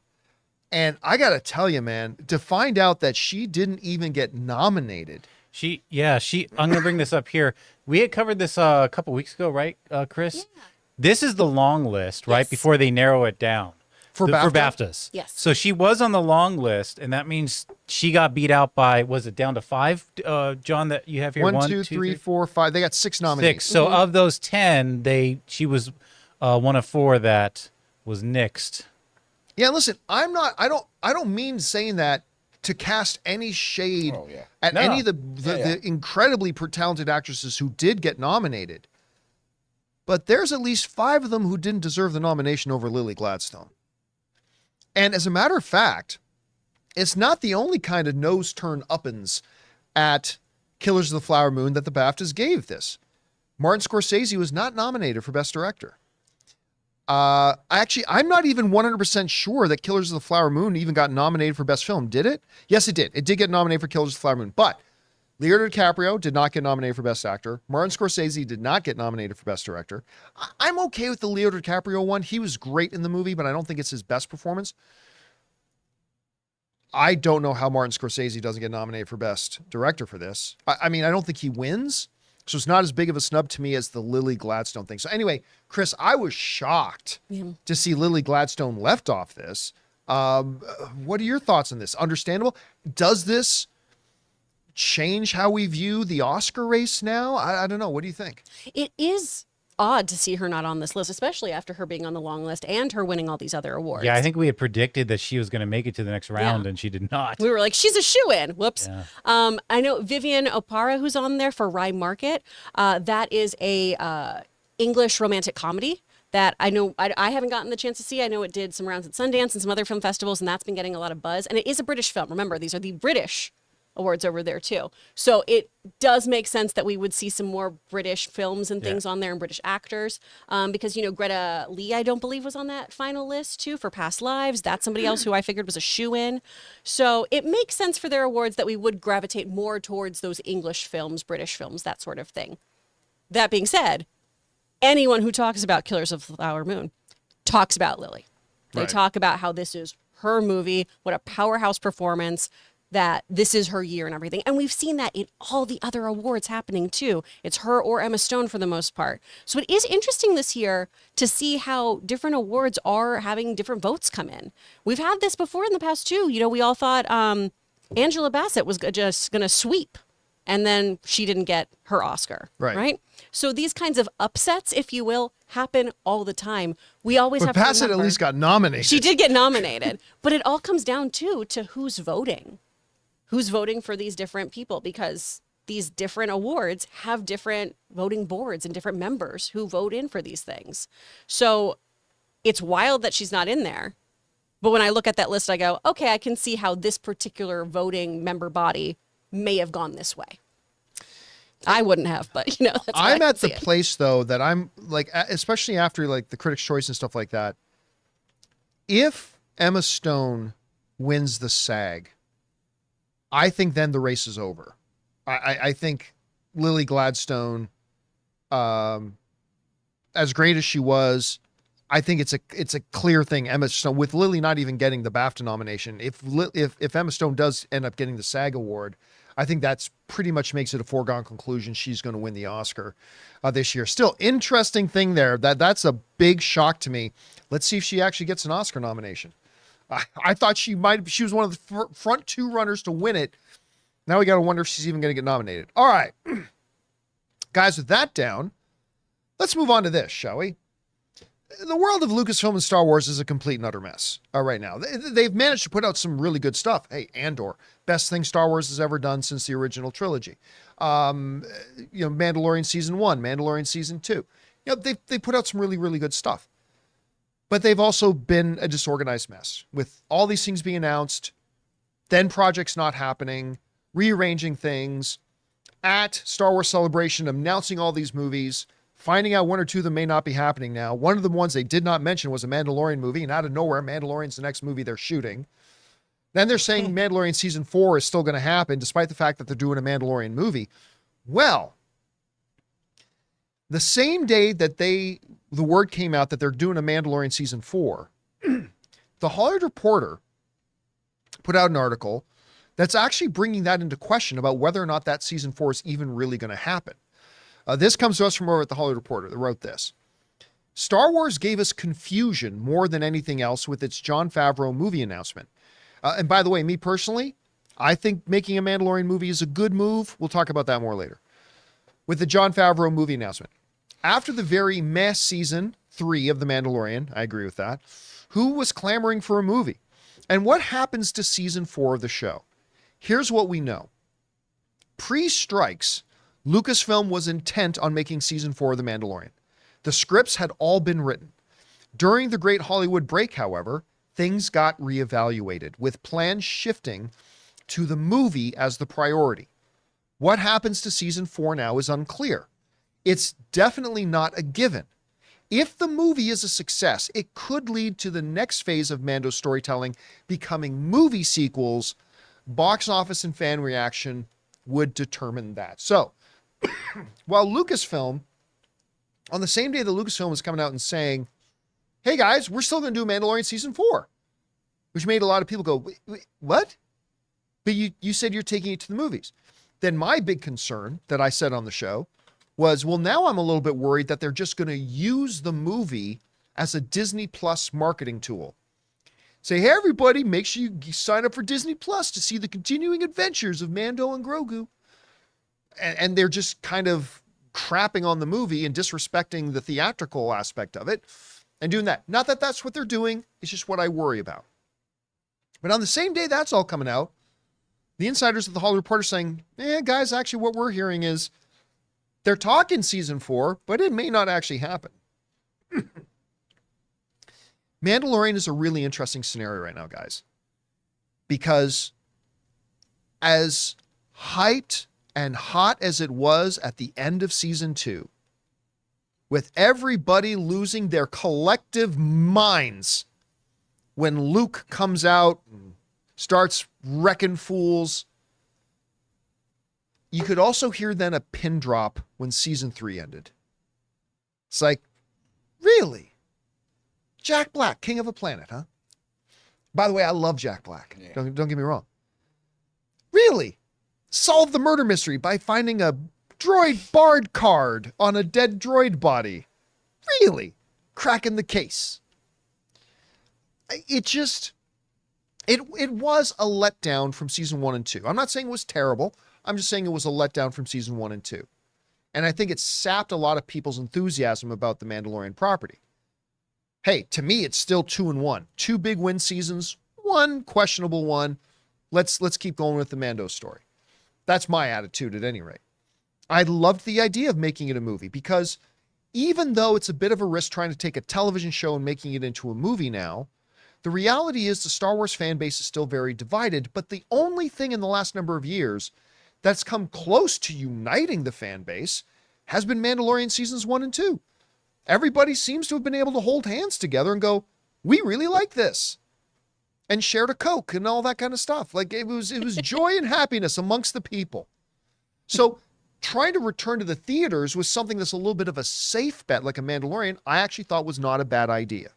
Speaker 1: And I got to tell you, man, to find out that she didn't even get nominated.
Speaker 3: I'm going to bring this up here. We had covered this a couple weeks ago, right, Chris? Yeah. This is the long list, right?
Speaker 4: Yes.
Speaker 3: Before they narrow it down. For BAFTAs.
Speaker 4: Yes.
Speaker 3: So she was on the long list, and that means she got beat out by, was it down to 5, John, that you have here?
Speaker 1: 1, 2, 3, 4, 5. They got 6 nominees.
Speaker 3: 6. So of those 10, she was one of 4 that was nixed.
Speaker 1: Yeah, listen, I don't mean saying that to cast any shade at any of the incredibly talented actresses who did get nominated. But there's at least 5 of them who didn't deserve the nomination over Lily Gladstone. And as a matter of fact, it's not the only kind of nose turn uppins at Killers of the Flower Moon that the BAFTAs gave this. Martin Scorsese was not nominated for Best Director. Actually, I'm not even 100% sure that Killers of the Flower Moon even got nominated for Best Film. Did it? Yes, it did. It did get nominated for Killers of the Flower Moon. But Leonardo DiCaprio did not get nominated for Best Actor. Martin Scorsese did not get nominated for Best Director. I'm okay with the Leonardo DiCaprio one. He was great in the movie, but I don't think it's his best performance. I don't know how Martin Scorsese doesn't get nominated for Best Director for this. I mean, I don't think he wins. So it's not as big of a snub to me as the Lily Gladstone thing. So anyway, Chris, I was shocked to see Lily Gladstone left off this. What are your thoughts on this? Understandable? Does this change how we view the Oscar race now? I don't know. What do you think?
Speaker 4: It is odd to see her not on this list, especially after her being on the long list and her winning all these other awards.
Speaker 3: Yeah, I think we had predicted that she was going to make it to the next round, and she did not.
Speaker 4: We were like, she's a shoo-in. Whoops.
Speaker 3: Yeah.
Speaker 4: I know Vivian Oprah, who's on there for Rye Market. That is a English romantic comedy that I know I haven't gotten the chance to see. I know it did some rounds at Sundance and some other film festivals, and that's been getting a lot of buzz. And it is a British film. Remember, these are the British awards over there too. So it does make sense that we would see some more British films and things on there and British actors. Because, Greta Lee, I don't believe, was on that final list too for Past Lives. That's somebody else who I figured was a shoo-in. So it makes sense for their awards that we would gravitate more towards those English films, British films, that sort of thing. That being said, anyone who talks about Killers of the Flower Moon talks about Lily. They talk about how this is her movie, what a powerhouse performance, that this is her year and everything. And we've seen that in all the other awards happening too. It's her or Emma Stone for the most part. So it is interesting this year to see how different awards are having different votes come in. We've had this before in the past too. We all thought Angela Bassett was just going to sweep, and then she didn't get her Oscar. Right? So these kinds of upsets, if you will, happen all the time. We always have to remember.
Speaker 1: Bassett at least got nominated.
Speaker 4: She did get nominated. But it all comes down to who's voting. Who's voting for these different people, because these different awards have different voting boards and different members who vote in for these things. So it's wild that she's not in there. But when I look at that list, I go, okay, I can see how this particular voting member body may have gone this way. I wouldn't have, but you know, that's
Speaker 1: I'm
Speaker 4: why I
Speaker 1: at the
Speaker 4: see it.
Speaker 1: place though that I'm like, especially after like the Critics' Choice and stuff like that. If Emma Stone wins the SAG, I think then the race is over. I think Lily Gladstone, as great as she was, I think it's a clear thing. Emma Stone, with Lily not even getting the BAFTA nomination, if Emma Stone does end up getting the SAG award, I think that's pretty much makes it a foregone conclusion she's going to win the Oscar this year. Still, interesting thing there. That's a big shock to me. Let's see if she actually gets an Oscar nomination. I thought she was one of the front two runners to win it. Now we got to wonder if she's even going to get nominated. All right. Guys, with that down, let's move on to this, shall we? The world of Lucasfilm and Star Wars is a complete and utter mess right now. They've managed to put out some really good stuff. Hey, Andor, best thing Star Wars has ever done since the original trilogy. Mandalorian season 1, Mandalorian season 2. They put out some really, really good stuff. But they've also been a disorganized mess with all these things being announced, then projects not happening, rearranging things, at Star Wars Celebration announcing all these movies, finding out one or two of them may not be happening now. One of the ones they did not mention was a Mandalorian movie, and out of nowhere, Mandalorian's the next movie they're shooting. Then they're saying Mandalorian season 4 is still going to happen, despite the fact that they're doing a Mandalorian movie. Well, the same day that the word came out that they're doing a Mandalorian season 4, the Hollywood Reporter put out an article that's actually bringing that into question about whether or not that season 4 is even really going to happen. This comes to us from over at the Hollywood Reporter that wrote this. Star Wars gave us confusion more than anything else with its Jon Favreau movie announcement. And by the way, me personally, I think making a Mandalorian movie is a good move. We'll talk about that more later. With the Jon Favreau movie announcement. After the very mess season 3 of The Mandalorian, I agree with that, who was clamoring for a movie? And what happens to season 4 of the show? Here's what we know. Pre-strikes, Lucasfilm was intent on making season 4 of The Mandalorian. The scripts had all been written. During the Great Hollywood break, however, things got reevaluated, with plans shifting to the movie as the priority. What happens to season 4 now is unclear. It's definitely not a given. If the movie is a success, it could lead to the next phase of Mando storytelling becoming movie sequels. Box office and fan reaction would determine that. So, while Lucasfilm, on the same day that Lucasfilm was coming out and saying, hey guys, we're still going to do Mandalorian season 4, which made a lot of people go, wait, what? But you said you're taking it to the movies. Then my big concern that I said on the show was, well, now I'm a little bit worried that they're just going to use the movie as a Disney Plus marketing tool. Say, hey, everybody, make sure you sign up for Disney Plus to see the continuing adventures of Mando and Grogu. And they're just kind of crapping on the movie and disrespecting the theatrical aspect of it and doing that. Not that that's what they're doing. It's just what I worry about. But on the same day that's all coming out, the insiders of the Hollywood Reporter saying, guys, actually what we're hearing is they're talking season 4, but it may not actually happen. Mandalorian is a really interesting scenario right now, guys, because as hyped and hot as it was at the end of season 2, with everybody losing their collective minds when Luke comes out and starts wrecking fools, you could also hear then a pin drop when season 3 ended. It's like, really? Jack Black, King of a Planet, huh? By the way, I love Jack Black. Yeah. Don't get me wrong. Really? Solve the murder mystery by finding a droid Bard card on a dead droid body. Really? Cracking the case. It was a letdown from season 1 and 2. I'm not saying it was terrible. I'm just saying it was a letdown from season 1 and 2. And I think it sapped a lot of people's enthusiasm about the Mandalorian property. Hey, to me, it's still 2-1. 2 big win seasons, 1 questionable one. Let's keep going with the Mando story. That's my attitude at any rate. I loved the idea of making it a movie because even though it's a bit of a risk trying to take a television show and making it into a movie now, the reality is the Star Wars fan base is still very divided, but the only thing in the last number of years that's come close to uniting the fan base has been Mandalorian seasons 1 and 2. Everybody seems to have been able to hold hands together and go, we really like this, and shared a Coke and all that kind of stuff. Like it was joy and happiness amongst the people. So trying to return to the theaters with something that's a little bit of a safe bet, like a Mandalorian, I actually thought was not a bad idea.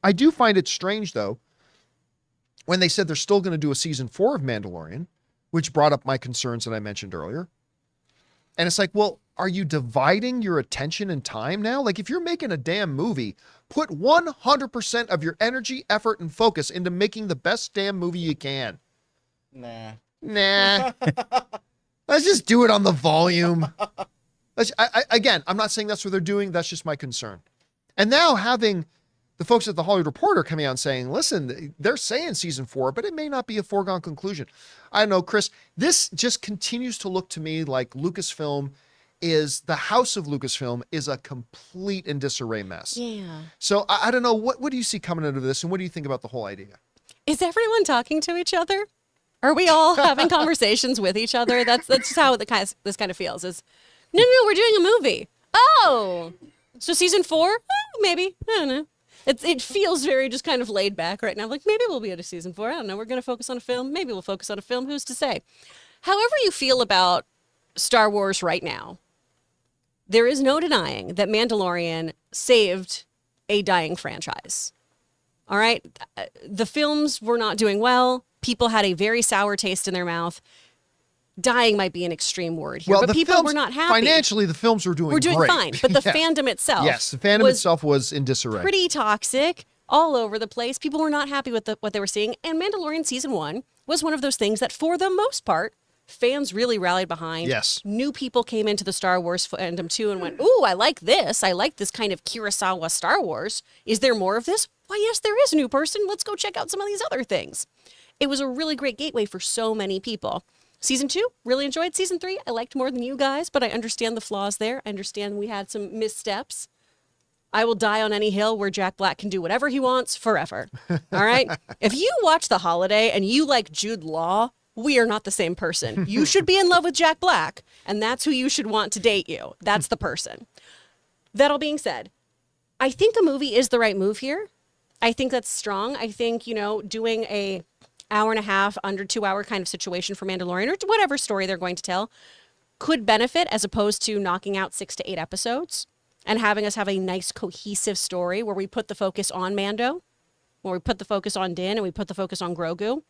Speaker 1: I do find it strange, though, when they said they're still going to do a season 4 of Mandalorian, which brought up my concerns that I mentioned earlier. And it's like, well, are you dividing your attention and time now? Like, if you're making a damn movie, put 100% of your energy, effort, and focus into making the best damn movie you can.
Speaker 2: Nah.
Speaker 1: Let's just do it on the volume. Again, I'm not saying that's what they're doing. That's just my concern. And now having the folks at the Hollywood Reporter coming out and saying, listen, they're saying season 4, but it may not be a foregone conclusion. I don't know, Chris, this just continues to look to me like Lucasfilm is, the house of Lucasfilm is a complete and disarray mess.
Speaker 4: Yeah.
Speaker 1: So I don't know, what do you see coming out of this, and what do you think about the whole idea?
Speaker 4: Is everyone talking to each other? Are we all having conversations with each other? That's just how this kind of feels. Is no, we're doing a movie. Oh, so season 4? Maybe. I don't know. It feels very just kind of laid back right now. Like, maybe we'll be at a season 4. I don't know. We're going to focus on a film. Maybe we'll focus on a film. Who's to say? However you feel about Star Wars right now, there is no denying that Mandalorian saved a dying franchise. All right? The films were not doing well. People had a very sour taste in their mouth. Dying might be an extreme word here,
Speaker 1: Well,
Speaker 4: but
Speaker 1: the
Speaker 4: people
Speaker 1: films,
Speaker 4: were not happy.
Speaker 1: Financially, the films were doing great.
Speaker 4: Fine, but the
Speaker 1: Yeah.
Speaker 4: fandom itself,
Speaker 1: Yes, the fandom itself was in disarray.
Speaker 4: pretty toxic, all over the place. People were not happy with what they were seeing, and Mandalorian season 1 was one of those things that, for the most part, fans really rallied behind.
Speaker 1: Yes.
Speaker 4: New people came into the Star Wars fandom too and went, "Ooh, I like this. I like this kind of Kurosawa Star Wars. Is there more of this? Why, yes, there is a new person. Let's go check out some of these other things." It was a really great gateway for so many people. Season 2, really enjoyed. Season 3, I liked more than you guys, but I understand the flaws there. I understand we had some missteps. I will die on any hill where Jack Black can do whatever he wants forever. All right? If you watch The Holiday and you like Jude Law, we are not the same person. You should be in love with Jack Black, and that's who you should want to date you. That's the person. That all being said, I think the movie is the right move here. I think that's strong. I think, doing a hour and a half, under 2 hour kind of situation for Mandalorian, or whatever story they're going to tell, could benefit as opposed to knocking out 6 to 8 episodes and having us have a nice cohesive story where we put the focus on Mando, where we put the focus on Din, and we put the focus on Grogu.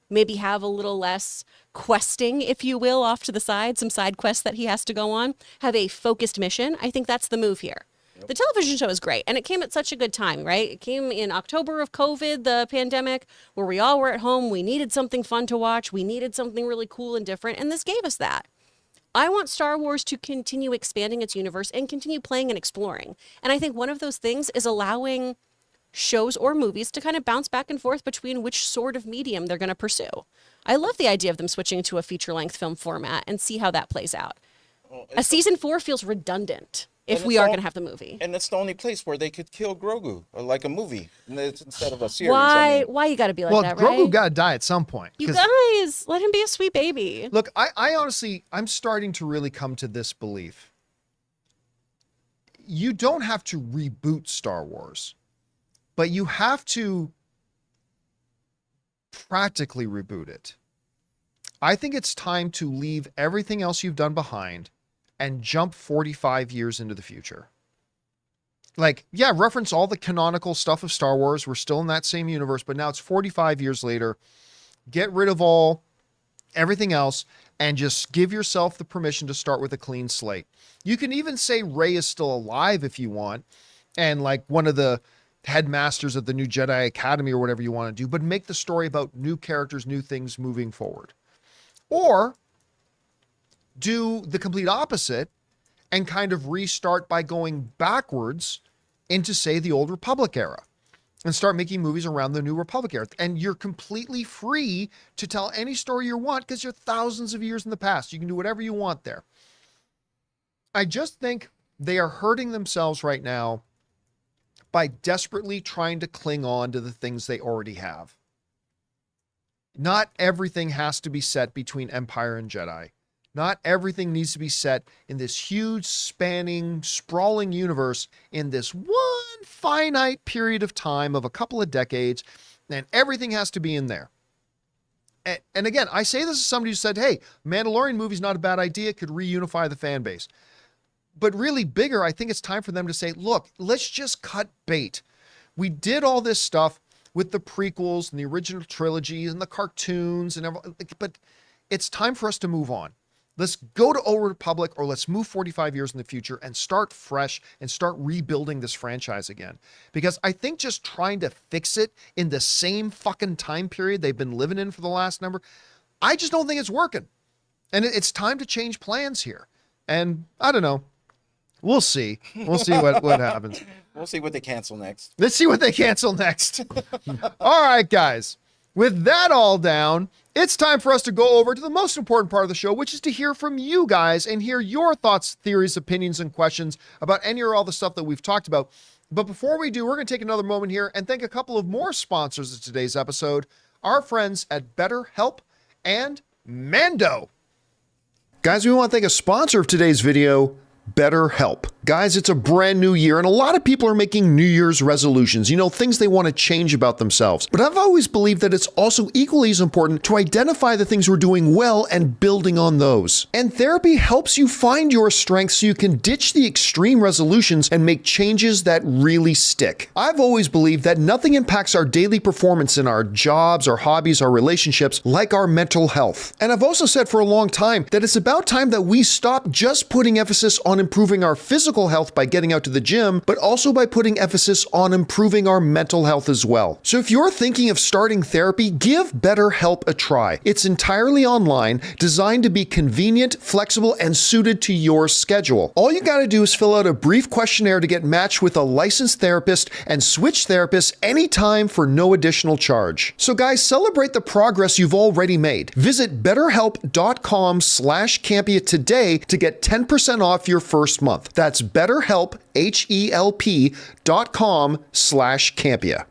Speaker 4: Maybe have a little less questing, if you will, off to the side, some side quests that he has to go on, have a focused mission. I think that's the move here. The television show is great, and it came at such a good time, right? It came in October of COVID, the pandemic, where we all were at home. We needed something fun to watch. We needed something really cool and different, and this gave us that. I want Star Wars to continue expanding its universe and continue playing and exploring. And I think one of those things is allowing shows or movies to kind of bounce back and forth between which sort of medium they're going to pursue. I love the idea of them switching to a feature-length film format and see how that plays out. A season 4 feels redundant if we are going to have the movie.
Speaker 2: And it's the only place where they could kill Grogu, or like a movie, instead of a series.
Speaker 4: Why you got to be like that, right?
Speaker 1: Grogu got to die at some point.
Speaker 4: You
Speaker 1: 'Cause-
Speaker 4: guys, let him be a sweet baby.
Speaker 1: Look, I honestly, I'm starting to really come to this belief. You don't have to reboot Star Wars, but you have to practically reboot it. I think it's time to leave everything else you've done behind and jump 45 years into the future. Like, yeah, reference all the canonical stuff of Star Wars. We're still in that same universe, but now it's 45 years later. Get rid of everything else and just give yourself the permission to start with a clean slate. You can even say Rey is still alive if you want, and like one of the headmasters of the new Jedi Academy or whatever you want to do, but make the story about new characters, new things moving forward. Or do the complete opposite and kind of restart by going backwards into, say, the Old Republic era and start making movies around the New Republic era. And you're completely free to tell any story you want because you're thousands of years in the past. You can do whatever you want there. I just think they are hurting themselves right now by desperately trying to cling on to the things they already have. Not everything has to be set between Empire and Jedi. Not everything needs to be set in this huge, spanning, sprawling universe in this one finite period of time of a couple of decades, and everything has to be in there. And again, I say this as somebody who said, hey, Mandalorian movie's not a bad idea, it could reunify the fan base. But really bigger, I think it's time for them to say, look, let's just cut bait. We did all this stuff with the prequels and the original trilogy and the cartoons and everything, but it's time for us to move on. Let's go to Old Republic, or let's move 45 years in the future and start fresh and start rebuilding this franchise again. Because I think just trying to fix it in the same fucking time period they've been living in for the last number, I just don't think it's working. And it's time to change plans here. And I don't know. We'll see. We'll see what happens.
Speaker 2: We'll see what they cancel next.
Speaker 1: Let's see what they cancel next. All right, guys. With that all down, it's time for us to go over to the most important part of the show, which is to hear from you guys and hear your thoughts, theories, opinions, and questions about any or all the stuff that we've talked about. But before we do, we're going to take another moment here and thank a couple of more sponsors of today's episode, our friends at BetterHelp and Mando. Guys, we want to thank a sponsor of today's video, BetterHelp. Guys, it's a brand new year, and a lot of people are making New Year's resolutions, things they want to change about themselves. But I've always believed that it's also equally as important to identify the things we're doing well and building on those. And therapy helps you find your strengths so you can ditch the extreme resolutions and make changes that really stick. I've always believed that nothing impacts our daily performance in our jobs, our hobbies, our relationships like our mental health. And I've also said for a long time that it's about time that we stop just putting emphasis on improving our physical health by getting out to the gym, but also by putting emphasis on improving our mental health as well. So if you're thinking of starting therapy, give BetterHelp a try. It's entirely online, designed to be convenient, flexible, and suited to your schedule. All you gotta do is fill out a brief questionnaire to get matched with a licensed therapist and switch therapists anytime for no additional charge. So guys, celebrate the progress you've already made. Visit betterhelp.com/Campea today to get 10% off your first month. That's BetterHelp, HELP.com/Campea.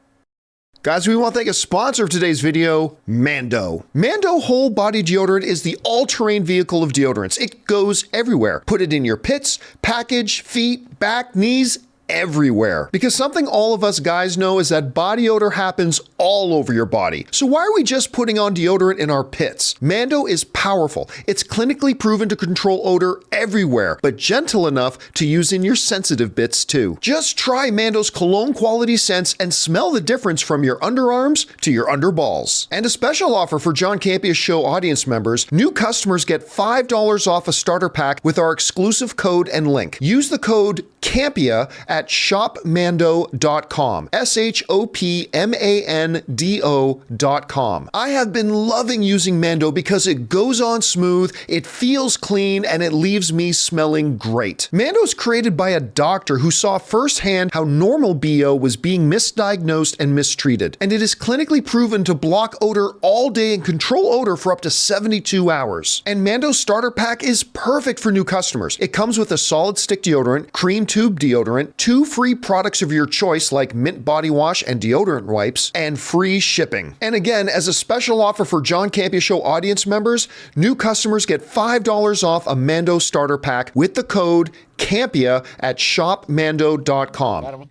Speaker 1: Guys, we want to thank a sponsor of today's video, Mando. Mando Whole Body Deodorant is the all-terrain vehicle of deodorants. It goes everywhere. Put it in your pits, package, feet, back, knees, everywhere. Because something all of us guys know is that body odor happens all over your body. So why are we just putting on deodorant in our pits? Mando is powerful. It's clinically proven to control odor everywhere, but gentle enough to use in your sensitive bits too. Just try Mando's cologne quality scents and smell the difference from your underarms to your underballs. And a special offer for John Campea's show audience members, new customers get $5 off a starter pack with our exclusive code and link. Use the code Campea at shopmando.com. shopmando.com. I have been loving using Mando because it goes on smooth, it feels clean, and it leaves me smelling great. Mando's created by a doctor who saw firsthand how normal BO was being misdiagnosed and mistreated, and it is clinically proven to block odor all day and control odor for up to 72 hours. And Mando's starter pack is perfect for new customers. It comes with a solid stick deodorant, cream tube deodorant, 2 free products of your choice like mint body wash and deodorant wipes, and free shipping. And again, as a special offer for John Campea Show audience members, new customers get $5 off a Mando starter pack with the code Campea at shopmando.com.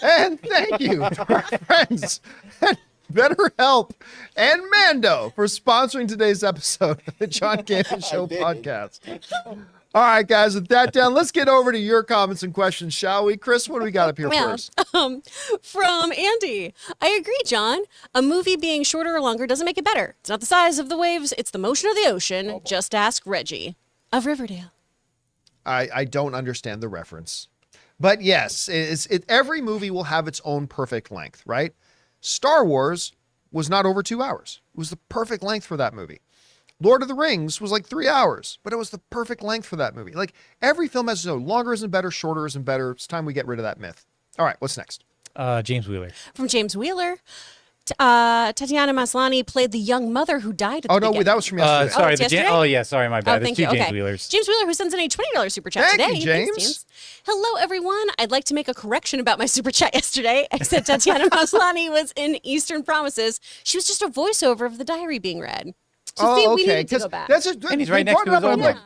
Speaker 1: And thank you to our friends at BetterHelp and Mando for sponsoring today's episode of the John Campea Show podcast. All right, guys, with that down, let's get over to your comments and questions, shall we? Chris, what do we got up here first?
Speaker 4: From Andy. I agree, John. A movie being shorter or longer doesn't make it better. It's not the size of the waves, it's the motion of the ocean. Just ask Reggie of Riverdale.
Speaker 1: I don't understand the reference. But yes, every movie will have its own perfect length, right? Star Wars was not over 2 hours. It was the perfect length for that movie. Lord of the Rings was like 3 hours, but it was the perfect length for that movie. Like, every film has no longer isn't better, shorter isn't better. It's time we get rid of that myth. All right, what's next?
Speaker 3: James Wheeler.
Speaker 4: From James Wheeler. Tatiana Maslany played the young mother who died at the
Speaker 1: Oh, no,
Speaker 4: beginning.
Speaker 1: that was from yesterday.
Speaker 3: Sorry,
Speaker 4: it's yesterday?
Speaker 3: sorry, my bad. It's
Speaker 4: thank
Speaker 3: two
Speaker 4: you.
Speaker 3: James
Speaker 4: Okay.
Speaker 3: Wheelers.
Speaker 4: James Wheeler, who sends in a $20 super chat
Speaker 1: Thank
Speaker 4: today.
Speaker 1: you, James.
Speaker 4: Thanks, James. Hello, everyone. I'd like to make a correction about my super chat yesterday. I said Tatiana Maslany was in Eastern Promises. She was just a voiceover of the diary being read. So see,
Speaker 1: Oh,
Speaker 4: we
Speaker 1: okay.
Speaker 4: needed to
Speaker 1: 'Cause
Speaker 4: go back.
Speaker 3: And he's
Speaker 1: they
Speaker 3: right next
Speaker 1: brought
Speaker 3: to
Speaker 1: it
Speaker 3: his
Speaker 1: up,
Speaker 3: own
Speaker 1: I'm like,
Speaker 3: one.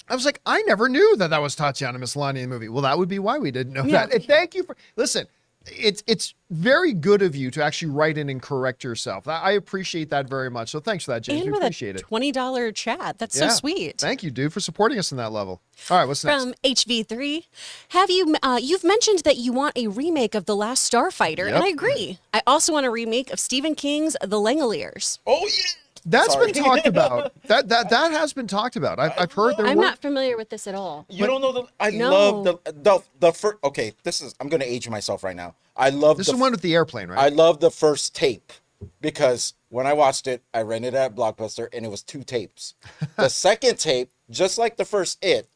Speaker 1: I was like, I never knew that was Tatiana Maslany in the movie. Well, that would be why we didn't know
Speaker 4: Yeah.
Speaker 1: that. And thank you for listen. It's very good of you to actually write in and correct yourself. I appreciate that very much. So thanks for that, James.
Speaker 4: And
Speaker 1: We
Speaker 4: with
Speaker 1: appreciate
Speaker 4: a
Speaker 1: it.
Speaker 4: $20 chat. That's so
Speaker 1: Yeah.
Speaker 4: sweet.
Speaker 1: Thank you, dude, for supporting us on that level. All right, what's next?
Speaker 4: From HV3, have you you've mentioned that you want a remake of The Last Starfighter,
Speaker 1: Yep.
Speaker 4: and I agree. I also want a remake of Stephen King's The Langoliers.
Speaker 2: Oh yeah.
Speaker 1: That's
Speaker 2: Sorry.
Speaker 1: been talked about. That has been talked about. I've heard there
Speaker 4: I'm
Speaker 1: were.
Speaker 4: not familiar with this at all.
Speaker 2: You don't know I
Speaker 4: No.
Speaker 2: love the first. Okay, I'm gonna age myself right now. I love
Speaker 1: This
Speaker 2: the
Speaker 1: is one with the airplane, right?
Speaker 2: I love the first tape because when I watched it, I rented it at Blockbuster and it was 2 tapes. The second tape, just like the first it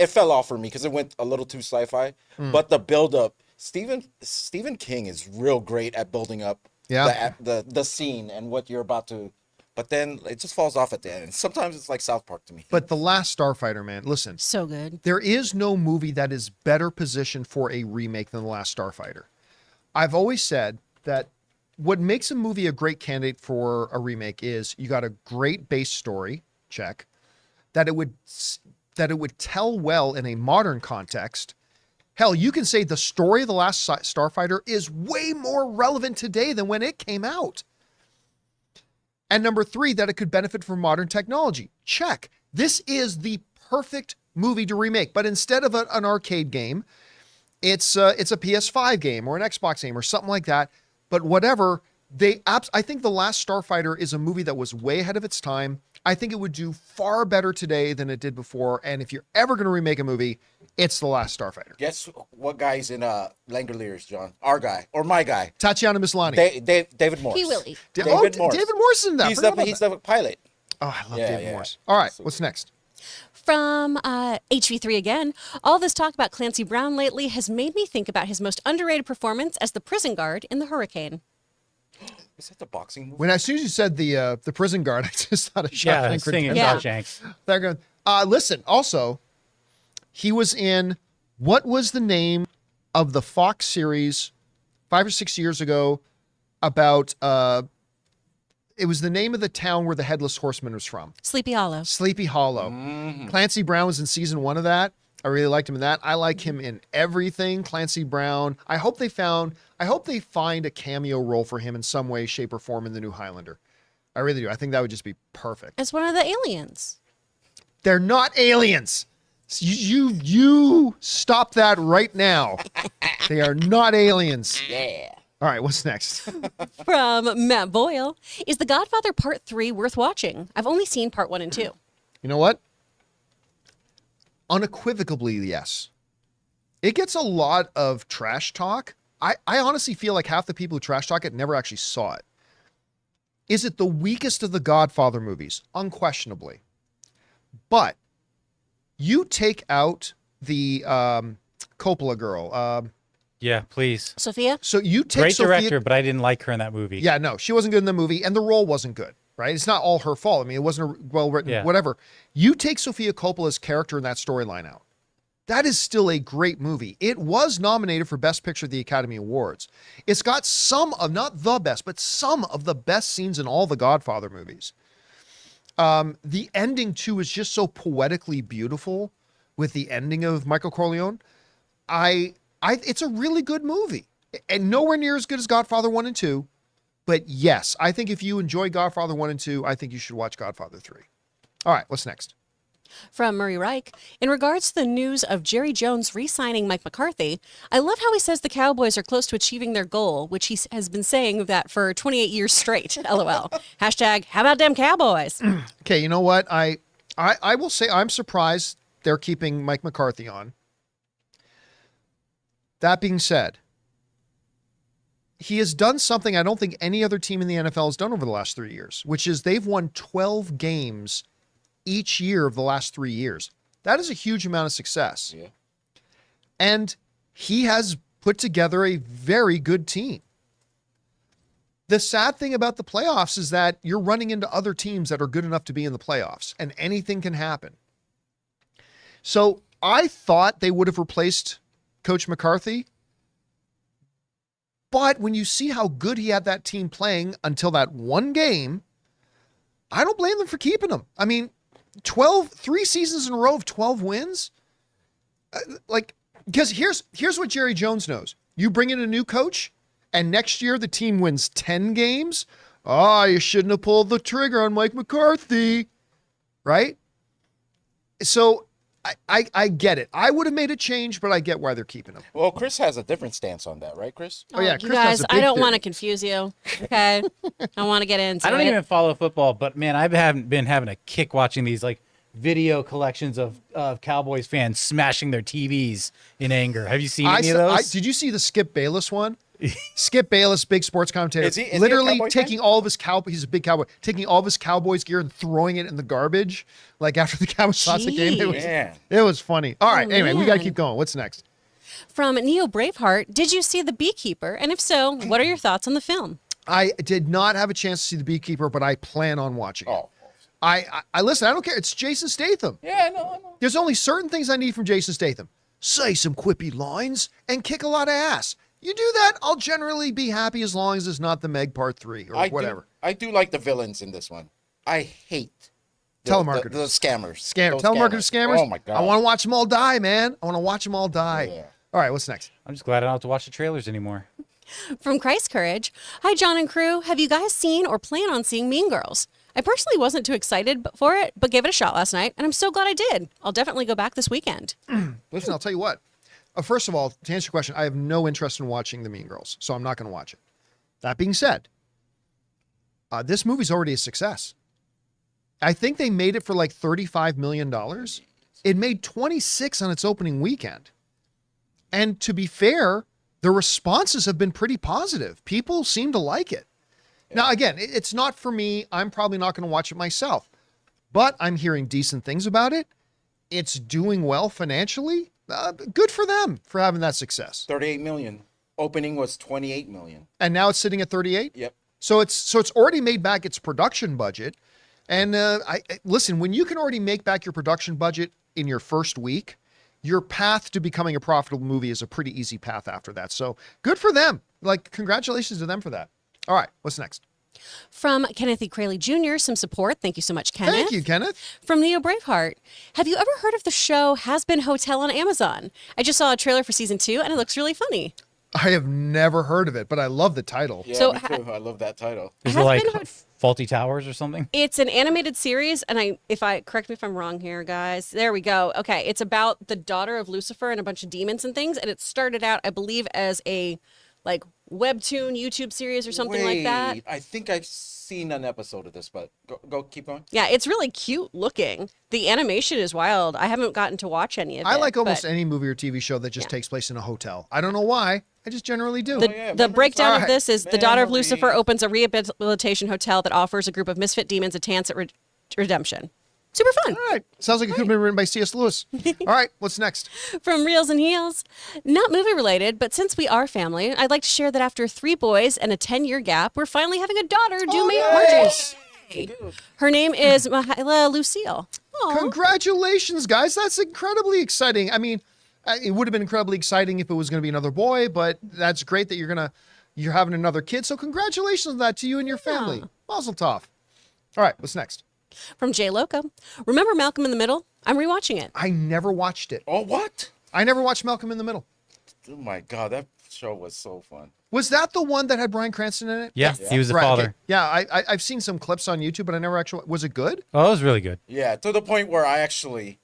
Speaker 2: fell off for me because it went a little too sci-fi. But the build-up, Stephen King is real great at building up the scene and what you're about to. But then it just falls off at the end. Sometimes it's like South Park to me.
Speaker 1: But The Last Starfighter, man, listen.
Speaker 4: So good.
Speaker 1: There is no movie that is better positioned for a remake than The Last Starfighter. I've always said that what makes a movie a great candidate for a remake is you got a great base story, check, that it would tell well in a modern context. Hell, you can say the story of The Last Starfighter is way more relevant today than when it came out. And number 3, that it could benefit from modern technology. Check. This is the perfect movie to remake, but instead of an arcade game, it's a PS5 game or an Xbox game or something like that. But whatever, I think The Last Starfighter is a movie that was way ahead of its time. I think it would do far better today than it did before. And if you're ever going to remake a movie, it's The Last Starfighter.
Speaker 2: Guess what guy's in Langoliers, John? Our guy or my guy?
Speaker 1: Tatiana Maslany.
Speaker 2: David Morse.
Speaker 4: He Willie.
Speaker 2: David Morse.
Speaker 1: David Morse is in that.
Speaker 2: He's
Speaker 1: Forgot about
Speaker 2: he's
Speaker 1: that.
Speaker 2: the pilot.
Speaker 1: Oh, I love
Speaker 2: Yeah,
Speaker 1: David
Speaker 2: yeah.
Speaker 1: Morse. All right, what's next?
Speaker 4: From HV3 again, all this talk about Clancy Brown lately has made me think about his most underrated performance as the prison guard in The Hurricane.
Speaker 2: Is that the boxing movie?
Speaker 1: When as soon as you said the prison guard, I just thought of
Speaker 3: Yeah,
Speaker 1: Shawshank
Speaker 3: singing
Speaker 1: Redemption.
Speaker 4: Yeah.
Speaker 3: Shawshanks.
Speaker 1: They're going. Listen. Also, he was in what was the name of the Fox series 5 or 6 years ago about? It was the name of the town where the Headless Horseman was from.
Speaker 4: Sleepy Hollow.
Speaker 1: Sleepy Hollow. Clancy Brown was in season 1 of that. I really liked him in that. I like him in everything. Clancy Brown. I hope they find a cameo role for him in some way, shape, or form in the new Highlander. I really do. I think that would just be perfect.
Speaker 4: As one of the aliens.
Speaker 1: They're not aliens. You stop that right now. They are not aliens.
Speaker 2: Yeah.
Speaker 1: All right, what's next?
Speaker 4: From Matt Boyle, is The Godfather Part 3 worth watching? I've only seen Part 1 and 2.
Speaker 1: You know what? Unequivocally, yes. It gets a lot of trash talk. I honestly feel like half the people who trash talk it never actually saw it. Is it the weakest of the Godfather movies? Unquestionably. But you take out the Coppola girl.
Speaker 3: Yeah, please.
Speaker 4: Sophia?
Speaker 1: So you take
Speaker 3: Great
Speaker 1: Sophia,
Speaker 3: director, but I didn't like her in that movie.
Speaker 1: Yeah, no, she wasn't good in the movie, and the role wasn't good, right? It's not all her fault. I mean, it wasn't well written,
Speaker 3: Yeah.
Speaker 1: whatever. You take Sofia Coppola's character in that storyline out. That is still a great movie. It was nominated for Best Picture at the Academy Awards. It's got some of, not the best, but some of the best scenes in all the Godfather movies. The ending, too, is just so poetically beautiful with the ending of Michael Corleone. It's a really good movie. And nowhere near as good as Godfather 1 and 2. But yes, I think if you enjoy Godfather 1 and 2, I think you should watch Godfather 3. All right, what's next?
Speaker 4: From Murray Reich, in regards to the news of Jerry Jones re-signing Mike McCarthy, I love how he says the Cowboys are close to achieving their goal, which he has been saying that for 28 years straight. LOL. Hashtag, how about them Cowboys?
Speaker 1: Okay, you know what? I will say I'm surprised they're keeping Mike McCarthy on. That being said, he has done something I don't think any other team in the NFL has done over the last 3 years, which is they've won 12 games each year of the last 3 years. That is a huge amount of success.
Speaker 2: Yeah.
Speaker 1: And he has put together a very good team. The sad thing about the playoffs is that you're running into other teams that are good enough to be in the playoffs, and anything can happen. So I thought they would have replaced Coach McCarthy. But when you see how good he had that team playing until that one game, I don't blame them for keeping him. I mean, 3 seasons in a row of 12 wins. Because here's what Jerry Jones knows. You bring in a new coach, and next year the team wins 10 games. Oh, you shouldn't have pulled the trigger on Mike McCarthy, right? So I get it. I would have made a change, but I get why they're keeping him.
Speaker 2: Well, Chris has a different stance on that, right, Chris?
Speaker 1: Oh yeah,
Speaker 4: you
Speaker 1: Chris has
Speaker 4: guys,
Speaker 1: a big
Speaker 4: I don't
Speaker 1: theory.
Speaker 4: want to confuse you. Okay, I want to get into
Speaker 3: I don't
Speaker 4: it.
Speaker 3: even follow football, but man, I haven't been having a kick watching these like video collections of Cowboys fans smashing their TVs in anger. Have you seen any of those?
Speaker 1: Did you see the Skip Bayless one? Skip Bayless, big sports commentator,
Speaker 2: Is he a
Speaker 1: literally
Speaker 2: Cowboy
Speaker 1: taking
Speaker 2: fan?
Speaker 1: all of his he's a big Cowboy, taking all of his Cowboys gear and throwing it in the garbage, like after the Cowboys lost the game.
Speaker 2: Man.
Speaker 1: It was funny. All right, anyway, we got to
Speaker 4: man.
Speaker 1: keep going. What's next?
Speaker 4: From Neo Braveheart, did you see The Beekeeper? And if so, what are your thoughts on the film?
Speaker 1: I did not have a chance to see The Beekeeper, but I plan on watching it.
Speaker 2: Oh.
Speaker 1: I listen, I don't care. It's Jason Statham.
Speaker 2: Yeah, no.
Speaker 1: There's only certain things I need from Jason Statham. Say some quippy lines and kick a lot of ass. You do that, I'll generally be happy as long as it's not the Meg Part 3 or whatever.
Speaker 2: I do like the villains in this one. I hate
Speaker 1: Telemarketers.
Speaker 2: The scammers. Those
Speaker 1: Telemarketer scammers.
Speaker 2: Oh my god.
Speaker 1: I want to watch them all die, man. I want to watch them all die.
Speaker 2: Yeah.
Speaker 1: All right, what's next?
Speaker 3: I'm just glad I don't have to watch the trailers anymore.
Speaker 4: From Christ Courage, hi John and crew. Have you guys seen or plan on seeing Mean Girls? I personally wasn't too excited for it, but gave it a shot last night, and I'm so glad I did. I'll definitely go back this weekend.
Speaker 1: Listen, I'll tell you what. First of all, to answer your question, I have no interest in watching The Mean Girls, so I'm not going to watch it. That being said, this movie's already a success. I think they made it for like $35 million. It made 26 on its opening weekend. And to be fair, the responses have been pretty positive. People seem to like it. Now, again, it's not for me. I'm probably not going to watch it myself, but I'm hearing decent things about it. It's doing well financially. Good for them for having that success.
Speaker 2: 38 million. Opening was 28 million.
Speaker 1: And now it's sitting at 38.
Speaker 2: Yep.
Speaker 1: So it's already made back its production budget. And listen, when you can already make back your production budget in your first week, your path to becoming a profitable movie is a pretty easy path after that. So good for them. Like, congratulations to them for that. All right, what's next?
Speaker 4: From Kenneth E. Crayley Jr., some support. Thank you so much, Kenneth.
Speaker 1: Thank you, Kenneth.
Speaker 4: From Neo Braveheart, have you ever heard of the show Has Been Hotel on Amazon? I just saw a trailer for season 2, and it looks really funny.
Speaker 1: I have never heard of it, but I love the title.
Speaker 2: Yeah,
Speaker 4: So
Speaker 2: me too. I love that title.
Speaker 3: Is it
Speaker 4: Has
Speaker 3: like
Speaker 4: been
Speaker 3: Faulty Towers or something?
Speaker 4: It's an animated series, and correct me if I'm wrong here, guys. There we go. Okay, it's about the daughter of Lucifer and a bunch of demons and things, and it started out, I believe, as a like webtoon YouTube series or something like that.
Speaker 2: I think I've seen an episode of this, but go keep going.
Speaker 4: Yeah, it's really cute looking. The animation is wild. I haven't gotten to watch any of it.
Speaker 1: I like almost
Speaker 4: but
Speaker 1: any movie or TV show that just takes place in a hotel. I don't know why. I just generally do.
Speaker 4: The,
Speaker 2: yeah,
Speaker 4: the
Speaker 2: memories.
Speaker 4: breakdown
Speaker 1: All
Speaker 4: of
Speaker 1: right.
Speaker 4: this is the daughter of
Speaker 2: Memories.
Speaker 4: Lucifer opens a rehabilitation hotel that offers a group of misfit demons a chance at redemption. Super fun.
Speaker 1: All right. Sounds like it could have been written by C.S. Lewis. All right. What's next?
Speaker 4: From Reels and Heels. Not movie related, but since we are family, I'd like to share that after 3 boys and a 10-year gap, we're finally having a daughter due May
Speaker 1: nice.
Speaker 4: Her name is Mahila Lucille. Aw.
Speaker 1: Congratulations, guys. That's incredibly exciting. I mean, it would have been incredibly exciting if it was going to be another boy, but that's great that you're having another kid. So congratulations on that to you and your family. Mazel tov. All right. What's next?
Speaker 4: From Jay Loco. Remember Malcolm in the Middle? I'm rewatching it.
Speaker 1: I never watched it.
Speaker 2: Oh, what?
Speaker 1: I never watched Malcolm in the Middle.
Speaker 2: Oh my god, that show was so fun.
Speaker 1: Was that the one that had Bryan Cranston in it?
Speaker 3: Yeah, he was the
Speaker 1: Right,
Speaker 3: father.
Speaker 1: okay. Yeah, I've seen some clips on YouTube, but I never actually. Was it good?
Speaker 3: Oh, it was really good.
Speaker 2: Yeah, to the point where I actually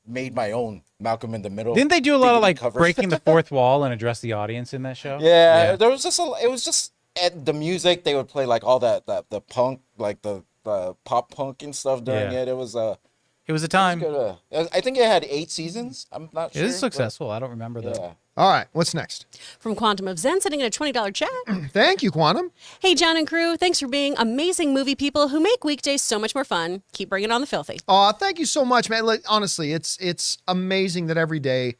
Speaker 2: made my own Malcolm in the Middle.
Speaker 3: Didn't they do a lot of
Speaker 2: DVD
Speaker 3: like
Speaker 2: covers.
Speaker 3: breaking the fourth wall and address the audience in that show?
Speaker 2: Yeah, there was just it was just at the music they would play like all that the punk like the pop punk and stuff during
Speaker 3: Yeah.
Speaker 2: it. It was
Speaker 3: It was a time.
Speaker 2: good. I think it had 8 seasons. I'm not
Speaker 3: It
Speaker 2: sure.
Speaker 3: is
Speaker 2: but-
Speaker 3: successful. I don't remember that.
Speaker 2: Yeah.
Speaker 1: All right. What's next?
Speaker 4: From Quantum of Zen, sending in a $20 check.
Speaker 1: Thank you, Quantum.
Speaker 4: Hey, John and crew, thanks for being amazing movie people who make weekdays so much more fun. Keep bringing on the filthy.
Speaker 1: Aw, thank you so much, man. Like, honestly, it's amazing that every day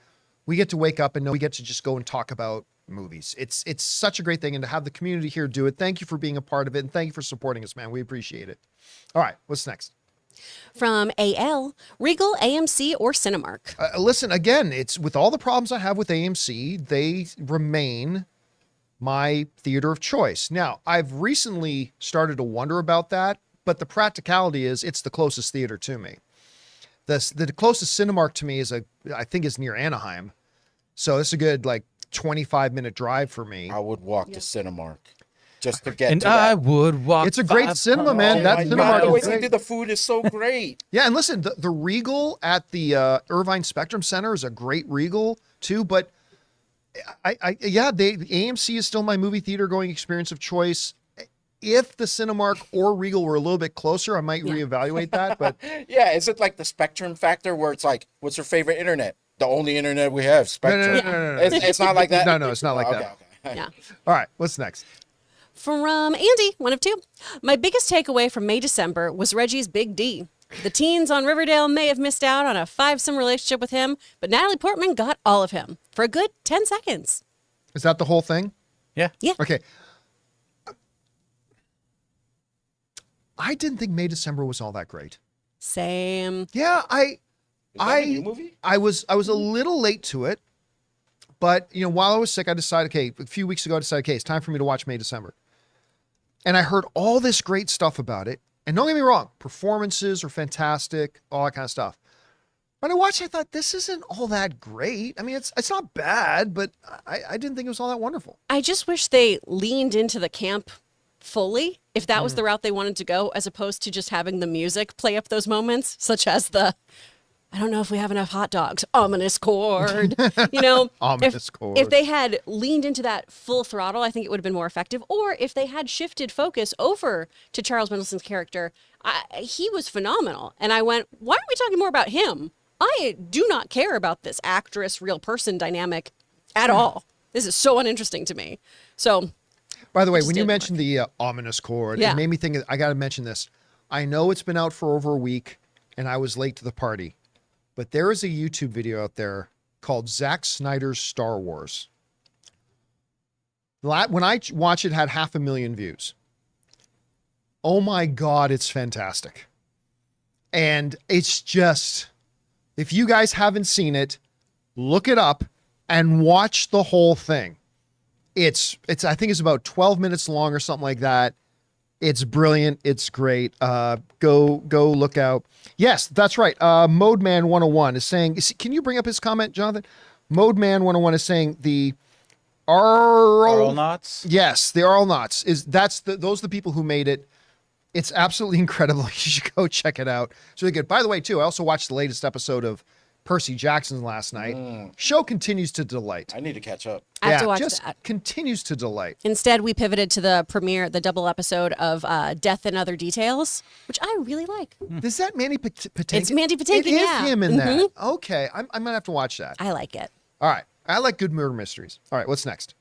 Speaker 1: we get to wake up and know we get to just go and talk about movies. It's such a great thing, and to have the community here do it. Thank you for being a part of it, and thank you for supporting us, man. We appreciate it. All right, what's next?
Speaker 4: From AL, Regal, AMC, or Cinemark?
Speaker 1: Listen, again, it's with all the problems I have with AMC, they remain my theater of choice. Now, I've recently started to wonder about that, but the practicality is it's the closest theater to me. The closest Cinemark to me I think is near Anaheim. So it's a good 25-minute drive for me.
Speaker 2: I would walk to Cinemark just to get
Speaker 3: And
Speaker 2: to that.
Speaker 3: I would walk.
Speaker 1: It's a great cinema, man.
Speaker 2: Oh
Speaker 1: That
Speaker 2: my
Speaker 1: Cinemark
Speaker 2: God, the way
Speaker 1: is
Speaker 2: they
Speaker 1: great.
Speaker 2: do the food is so great.
Speaker 1: Yeah, and listen, the Regal at the Irvine Spectrum Center is a great Regal too. But the AMC is still my movie theater going experience of choice. If the Cinemark or Regal were a little bit closer, I might reevaluate that. But
Speaker 2: Yeah, is it like the Spectrum factor where it's like, what's your favorite internet? The only internet we have, Spectrum.
Speaker 1: No.
Speaker 2: It's not like that?
Speaker 1: No, it's not like that.
Speaker 2: Okay.
Speaker 4: Yeah.
Speaker 1: All right, what's next?
Speaker 4: From Andy, one of two. My biggest takeaway from May December was Reggie's Big D. The teens on Riverdale may have missed out on a 5-some relationship with him, but Natalie Portman got all of him for a good 10 seconds.
Speaker 1: Is that the whole thing?
Speaker 3: Yeah.
Speaker 4: Yeah.
Speaker 1: Okay. I didn't think May December was all that great.
Speaker 4: Same.
Speaker 1: Yeah,
Speaker 2: Is that a new movie?
Speaker 1: I was a little late to it, but while I was sick, I decided, a few weeks ago, it's time for me to watch May December. And I heard all this great stuff about it. And don't get me wrong, performances are fantastic, all that kind of stuff. But I watched it, I thought, this isn't all that great. I mean, it's not bad, but I didn't think it was all that wonderful.
Speaker 4: I just wish they leaned into the camp fully, if that was the route they wanted to go, as opposed to just having the music play up those moments, such as I don't know if we have enough hot dogs, ominous chord,
Speaker 1: Ominous chord.
Speaker 4: If they had leaned into that full throttle, I think it would have been more effective. Or if they had shifted focus over to Charles Mendelssohn's character, he was phenomenal. And I went, why aren't we talking more about him? I do not care about this actress, real person dynamic at all. This is so uninteresting to me. So,
Speaker 1: By the way,
Speaker 4: just
Speaker 1: when you
Speaker 4: didn't
Speaker 1: mentioned the ominous chord,
Speaker 4: Yeah.
Speaker 1: it made me think, I got to mention this. I know it's been out for over a week and I was late to the party, but there is a YouTube video out there called Zack Snyder's Star Wars. When I watched it, had 500,000 views. Oh my God, it's fantastic. And it's just, if you guys haven't seen it, look it up and watch the whole thing. It's I think it's about 12 minutes long or something like that. It's brilliant. It's great. Go look out. Yes, that's right. Mode Man 101 is saying, can you bring up his comment, Jonathan? Mode Man 101 is saying the
Speaker 3: Aeronauts?
Speaker 1: Yes, the Aeronauts those are the people who made it. It's absolutely incredible. You should go check it out. It's really good. By the way, too, I also watched the latest episode of Percy Jackson last night. Show continues to delight.
Speaker 2: I need to catch up.
Speaker 4: I have to watch
Speaker 1: just
Speaker 4: that.
Speaker 1: continues to delight.
Speaker 4: Instead, we pivoted to the premiere, the double episode of Death and Other Details, which I really like.
Speaker 1: Is that Mandy Patinkin?
Speaker 4: It's Mandy Patinkin,
Speaker 1: It is
Speaker 4: yeah.
Speaker 1: him in that. Okay, I'm gonna have to watch that.
Speaker 4: I like it.
Speaker 1: All right, I like good murder mysteries. All right, what's next?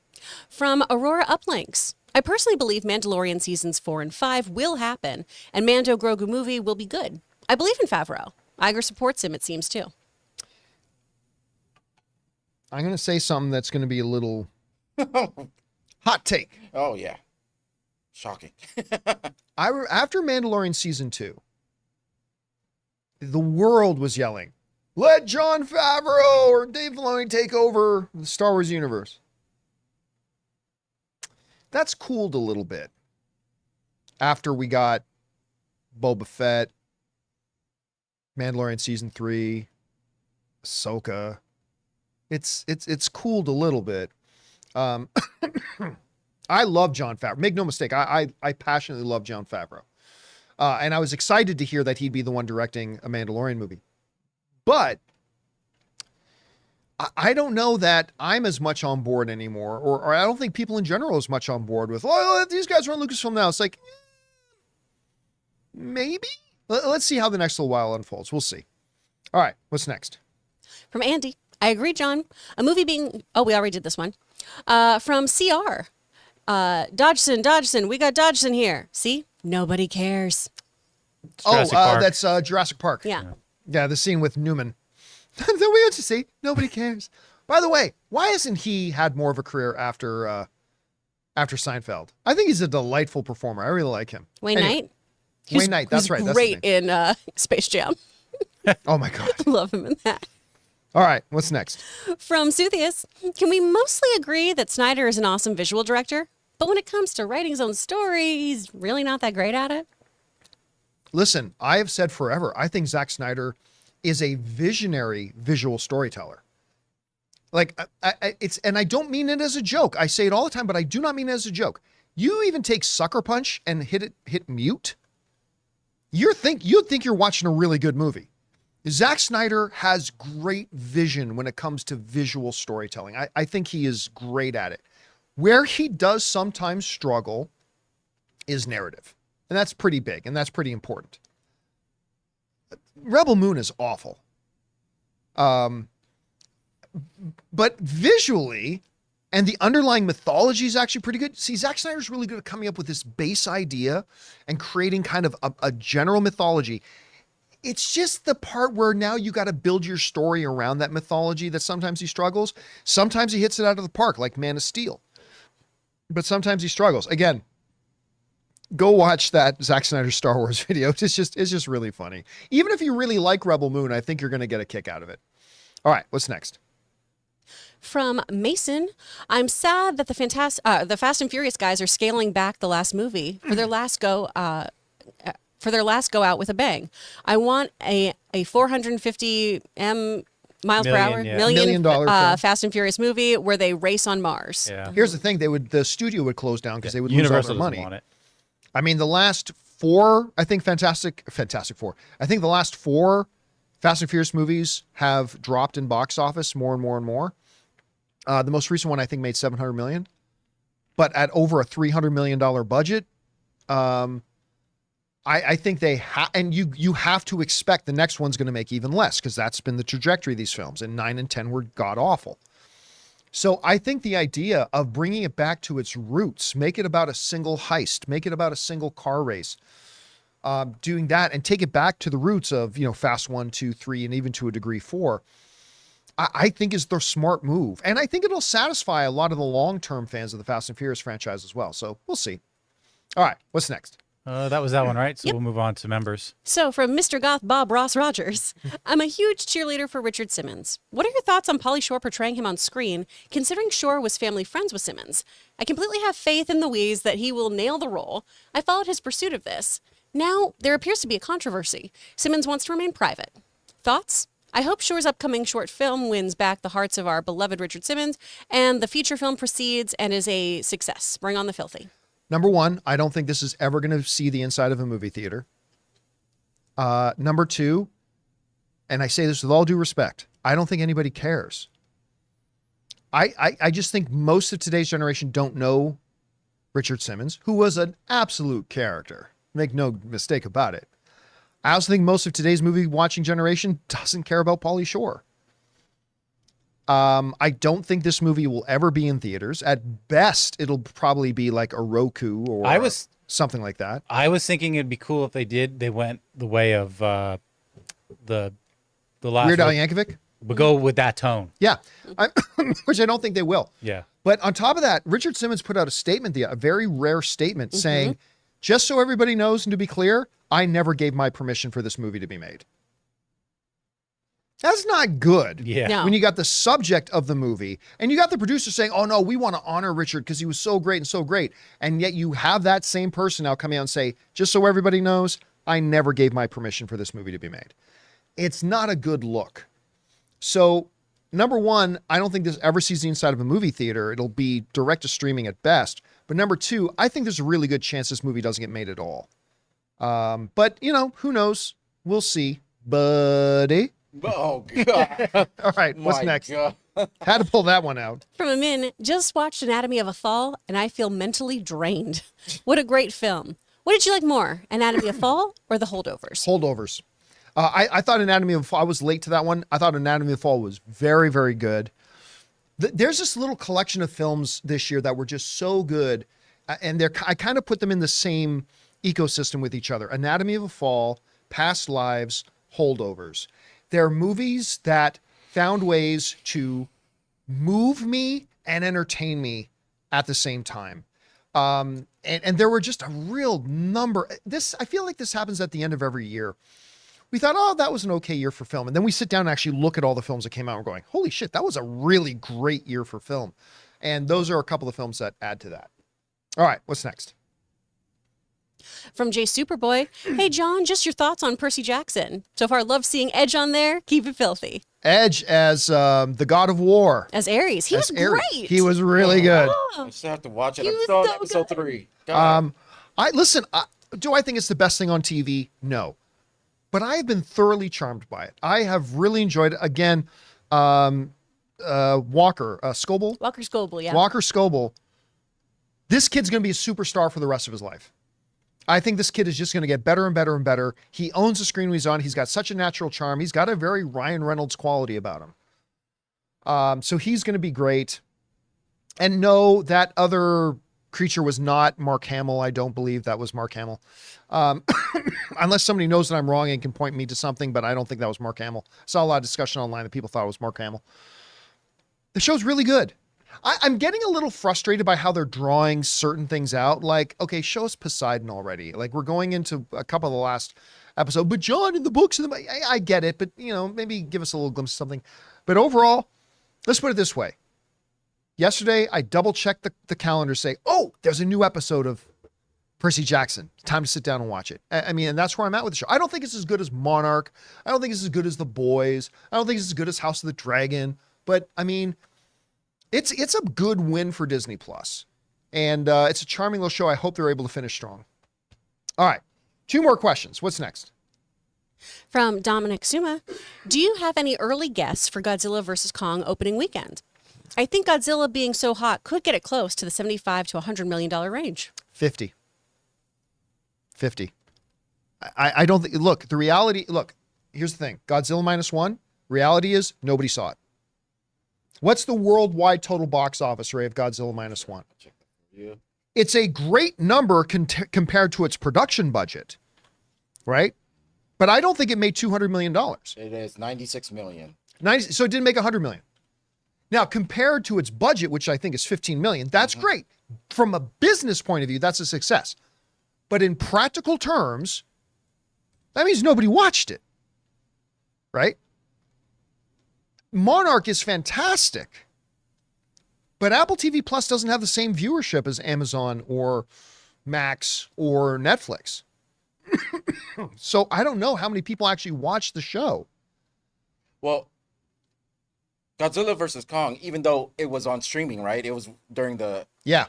Speaker 4: From Aurora Uplinks. I personally believe Mandalorian seasons 4 and 5 will happen, and Mando Grogu movie will be good. I believe in Favreau. Iger supports him, it seems, too.
Speaker 1: I'm gonna say something that's gonna be a little hot take.
Speaker 2: Oh, yeah. Shocking.
Speaker 1: After Mandalorian season 2, the world was yelling, "Let Jon Favreau or Dave Filoni take over the Star Wars universe." That's cooled a little bit after we got Boba Fett, Mandalorian season 3, Ahsoka. It's cooled a little bit. I love Jon Favreau. Make no mistake, I passionately love Jon Favreau. And I was excited to hear that he'd be the one directing a Mandalorian movie. But I don't know that I'm as much on board anymore, or I don't think people in general are as much on board with, oh, these guys are on Lucasfilm now. It's like, maybe? Let's see how the next little while unfolds. We'll see. All right, what's next?
Speaker 4: From Andy. I agree, John. A movie being... Oh, we already did this one. From CR. Dodgson, we got Dodgson here. See? Nobody cares.
Speaker 3: Jurassic Park.
Speaker 1: That's Jurassic Park.
Speaker 4: Yeah.
Speaker 1: Yeah, the scene with Newman. Then we have to see. Nobody cares. By the way, why hasn't he had more of a career after Seinfeld? I think he's a delightful performer. I really like him.
Speaker 4: Wayne
Speaker 1: Anyway,
Speaker 4: Knight. He was-
Speaker 1: Wayne Knight,
Speaker 4: he was
Speaker 1: that's right. That's
Speaker 4: Great
Speaker 1: the name.
Speaker 4: in Space Jam.
Speaker 1: Oh my God.
Speaker 4: Love him in that.
Speaker 1: All right, what's next?
Speaker 4: From Suthius, can we mostly agree that Snyder is an awesome visual director? But when it comes to writing his own story, he's really not that great at it?
Speaker 1: Listen, I have said forever, I think Zack Snyder is a visionary visual storyteller. Like, and I don't mean it as a joke. I say it all the time, but I do not mean it as a joke. You even take Sucker Punch and hit mute. You'd think you're watching a really good movie. Zack Snyder has great vision when it comes to visual storytelling. I think he is great at it. Where he does sometimes struggle is narrative. And that's pretty big, and that's pretty important. Rebel Moon is awful. But visually, and the underlying mythology is actually pretty good. See, Zack Snyder's really good at coming up with this base idea and creating kind of a general mythology. It's just the part where now you got to build your story around that mythology that sometimes he struggles. Sometimes he hits it out of the park, like Man of Steel. But sometimes he struggles. Again, go watch that Zack Snyder Star Wars video. It's just really funny. Even if you really like Rebel Moon, I think you're going to get a kick out of it. All right, what's next?
Speaker 4: From Mason, I'm sad that the Fast and Furious guys are scaling back the last movie for their last go out with a bang. I want a 450 miles per hour,
Speaker 3: yeah.
Speaker 1: $1 million film.
Speaker 4: Fast and Furious movie where they race on Mars.
Speaker 3: Yeah.
Speaker 1: Here's the thing: the studio would close down because they would lose all
Speaker 3: Universal
Speaker 1: their
Speaker 3: doesn't
Speaker 1: money.
Speaker 3: want it.
Speaker 1: I mean, the last four, I think Fantastic Four. I think the last four Fast and Furious movies have dropped in box office more and more and more. The most recent one I think made $700 million, but at over a $300 million budget. I think they and you have to expect the next one's going to make even less because that's been the trajectory of these films. And 9 and 10 were god awful. So I think the idea of bringing it back to its roots, make it about a single heist, make it about a single car race, doing that and take it back to the roots of, Fast 1, 2, 3, and even to a degree 4, I think is the smart move. And I think it'll satisfy a lot of the long-term fans of the Fast and Furious franchise as well. So we'll see. All right, what's next?
Speaker 3: That was that one, right? So
Speaker 4: Yep.
Speaker 3: we'll move on to members.
Speaker 4: So from Mr. Goth Bob Ross Rogers, I'm a huge cheerleader for Richard Simmons. What are your thoughts on Pauly Shore portraying him on screen, considering Shore was family friends with Simmons? I completely have faith in Louise that he will nail the role. I followed his pursuit of this. Now, there appears to be a controversy. Simmons wants to remain private. Thoughts? I hope Shore's upcoming short film wins back the hearts of our beloved Richard Simmons, and the feature film proceeds and is a success. Bring on the filthy.
Speaker 1: Number one, I don't think this is ever going to see the inside of a movie theater. Number two, and I say this with all due respect, I don't think anybody cares. I just think most of today's generation don't know Richard Simmons, who was an absolute character. Make no mistake about it. I also think most of today's movie watching generation doesn't care about Pauly Shore. I don't think this movie will ever be in theaters. At best, it'll probably be like a Roku or something like that.
Speaker 3: I was thinking it'd be cool if they did. They went the way of the last
Speaker 1: Weird Al Yankovic?
Speaker 3: But go with that tone.
Speaker 1: Yeah, which I don't think they will.
Speaker 3: Yeah.
Speaker 1: But on top of that, Richard Simmons put out a statement, a very rare statement saying, just so everybody knows and to be clear, I never gave my permission for this movie to be made. That's not good.
Speaker 3: Yeah.
Speaker 4: No.
Speaker 1: When you got the subject of the movie and you got the producer saying, oh no, we want to honor Richard because he was so great and so great. And yet you have that same person now come out and say, just so everybody knows, I never gave my permission for this movie to be made. It's not a good look. So number one, I don't think this ever sees the inside of a movie theater. It'll be direct to streaming at best. But number two, I think there's a really good chance this movie doesn't get made at all. But who knows? We'll see. Buddy.
Speaker 2: Oh, God.
Speaker 1: All right, what's
Speaker 2: My
Speaker 1: next?
Speaker 2: God.
Speaker 1: Had to pull that one out.
Speaker 4: From a min, just watched Anatomy of a Fall, and I feel mentally drained. What a great film. What did you like more, Anatomy of a Fall or The Holdovers?
Speaker 1: Holdovers. I thought Anatomy of a Fall, I was late to that one. I thought Anatomy of a Fall was very, very good. There's this little collection of films this year that were just so good, and I kind of put them in the same ecosystem with each other. Anatomy of a Fall, Past Lives, Holdovers. They're movies that found ways to move me and entertain me at the same time. And there were just a real number. I feel like this happens at the end of every year. We thought, oh, that was an okay year for film. And then we sit down and actually look at all the films that came out and we're going, holy shit, that was a really great year for film. And those are a couple of films that add to that. All right, what's next?
Speaker 4: From Jay Superboy, hey John, just your thoughts on Percy Jackson. So far, love seeing Edge on there. Keep it filthy.
Speaker 1: Edge as the God of War.
Speaker 4: As Ares, he was
Speaker 1: Ares.
Speaker 4: great.
Speaker 1: He was really good.
Speaker 2: I still have to watch it.
Speaker 4: He
Speaker 2: I'm
Speaker 4: was
Speaker 2: still on
Speaker 4: so
Speaker 2: episode
Speaker 4: good.
Speaker 2: 3. God.
Speaker 1: Do I think it's the best thing on TV? No. But I have been thoroughly charmed by it. I have really enjoyed it. Again, Walker Scoble.
Speaker 4: Walker Scoble, yeah.
Speaker 1: Walker Scoble. This kid's going to be a superstar for the rest of his life. I think this kid is just going to get better and better and better. He owns the screen when he's on. He's got such a natural charm. He's got a very Ryan Reynolds quality about him. So he's going to be great. And no, that other creature was not Mark Hamill. I don't believe that was Mark Hamill. Unless somebody knows that I'm wrong and can point me to something, but I don't think that was Mark Hamill. I saw a lot of discussion online that people thought it was Mark Hamill. The show's really good. I'm getting a little frustrated by how they're drawing certain things out. Like, okay, show us Poseidon already. Like, we're going into a couple of the last episodes, but John, in the books, I get it, but, maybe give us a little glimpse of something. But overall, let's put it this way. Yesterday, I double-checked the calendar, say, oh, there's a new episode of Percy Jackson. Time to sit down and watch it. I mean, and that's where I'm at with the show. I don't think it's as good as Monarch. I don't think it's as good as The Boys. I don't think it's as good as House of the Dragon. But, I mean, it's a good win for Disney Plus, and it's a charming little show. I hope they're able to finish strong. All right, 2 more questions. What's next?
Speaker 4: From Dominic Suma, do you have any early guess for Godzilla vs. Kong opening weekend? I think Godzilla being so hot could get it close to the $75 to $100 million range.
Speaker 1: 50. I don't think. Look, the reality. Look, here's the thing. Godzilla -1. Reality is nobody saw it. What's the worldwide total box office rate of Godzilla -1?
Speaker 2: Yeah.
Speaker 1: It's a great number compared to its production budget, right? But I don't think it made $200 million.
Speaker 2: It is 96 million.
Speaker 1: So it didn't make $100 million. Now, compared to its budget, which I think is $15 million, that's great. From a business point of view, that's a success. But in practical terms, that means nobody watched it, right? Monarch is fantastic, but Apple TV Plus doesn't have the same viewership as Amazon or Max or Netflix. So I don't know how many people actually watch the show.
Speaker 2: Well, Godzilla vs. Kong, even though it was on streaming, right? It was during the...
Speaker 1: Yeah.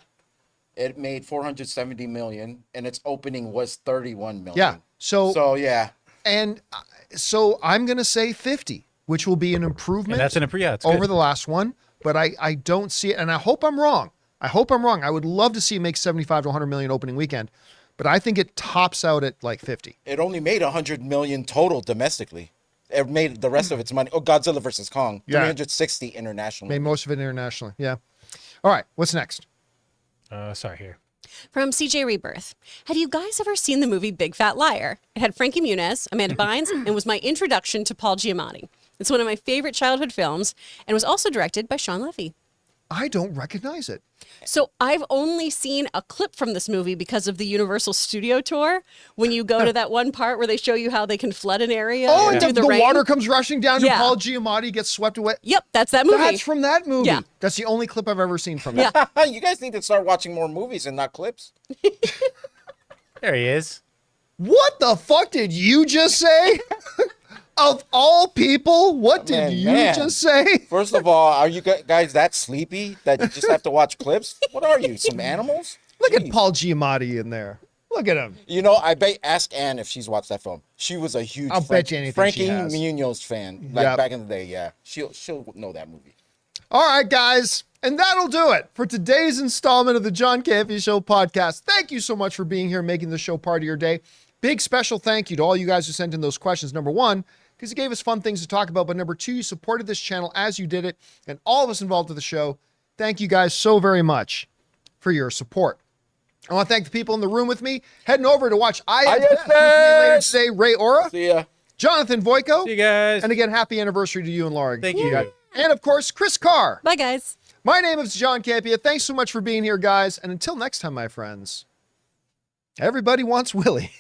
Speaker 2: It made 470 million, and its opening was 31 million.
Speaker 1: Yeah. So
Speaker 2: yeah.
Speaker 1: And so I'm going to say 50, which will be an improvement.
Speaker 3: And that's it's
Speaker 1: over
Speaker 3: good.
Speaker 1: the last one, but I don't see it. And I hope I'm wrong. I would love to see it make 75 to 100 million opening weekend, but I think it tops out at like 50.
Speaker 2: It only made 100 million total domestically. It made the rest of its money. Oh, Godzilla vs. Kong,
Speaker 1: Yeah.
Speaker 2: 360 internationally.
Speaker 1: Made most of it internationally. Yeah. All right. What's next?
Speaker 3: Sorry, here.
Speaker 4: From CJ Rebirth, have you guys ever seen the movie Big Fat Liar? It had Frankie Muniz, Amanda Bynes, and was my introduction to Paul Giamatti. It's one of my favorite childhood films and was also directed by Sean Levy.
Speaker 1: I don't recognize it.
Speaker 4: So I've only seen a clip from this movie because of the Universal Studio Tour. When you go to that one part where they show you how they can flood an area.
Speaker 1: Oh,
Speaker 4: and
Speaker 1: and
Speaker 4: do
Speaker 1: the
Speaker 4: rain.
Speaker 1: water comes rushing down
Speaker 4: Yeah.
Speaker 1: and Paul Giamatti gets swept away.
Speaker 4: Yep, that's that movie.
Speaker 1: That's from that movie.
Speaker 4: Yeah.
Speaker 1: That's the only clip I've ever seen from that.
Speaker 4: Yeah.
Speaker 2: You guys need to start watching more movies and not clips.
Speaker 3: There he is.
Speaker 1: What the fuck did you just say? Of all people, what did you just say?
Speaker 2: First of all, are you guys that sleepy that you just have to watch clips? What are you, some animals?
Speaker 1: Look at
Speaker 2: Jeez.
Speaker 1: Paul Giamatti in there. Look at him.
Speaker 2: You know, I bet ask Anne if she's watched that film. She was a huge
Speaker 1: I'll bet you anything
Speaker 2: Frankie
Speaker 1: she has.
Speaker 2: Muniz fan, like
Speaker 1: Yep.
Speaker 2: back in the day. Yeah, she'll know that movie.
Speaker 1: All right, guys. And that'll do it for today's installment of the John Campea Show podcast. Thank you so much for being here and making the show part of your day. Big special thank you to all you guys who sent in those questions. Number one, because it gave us fun things to talk about. But number two, you supported this channel as you did it. And all of us involved with the show, thank you guys so very much for your support. I want to thank the people in the room with me, heading over to watch ISS with me later today, Ray Ora,
Speaker 2: See ya.
Speaker 1: Jonathan Voico,
Speaker 3: See you guys.
Speaker 1: and again, happy anniversary to you and Laura.
Speaker 3: Thank
Speaker 1: You
Speaker 3: you.
Speaker 1: guys. And of course, Chris Carr.
Speaker 4: Bye, guys.
Speaker 1: My name is John Campea. Thanks so much for being here, guys. And until next time, my friends, everybody wants Willie.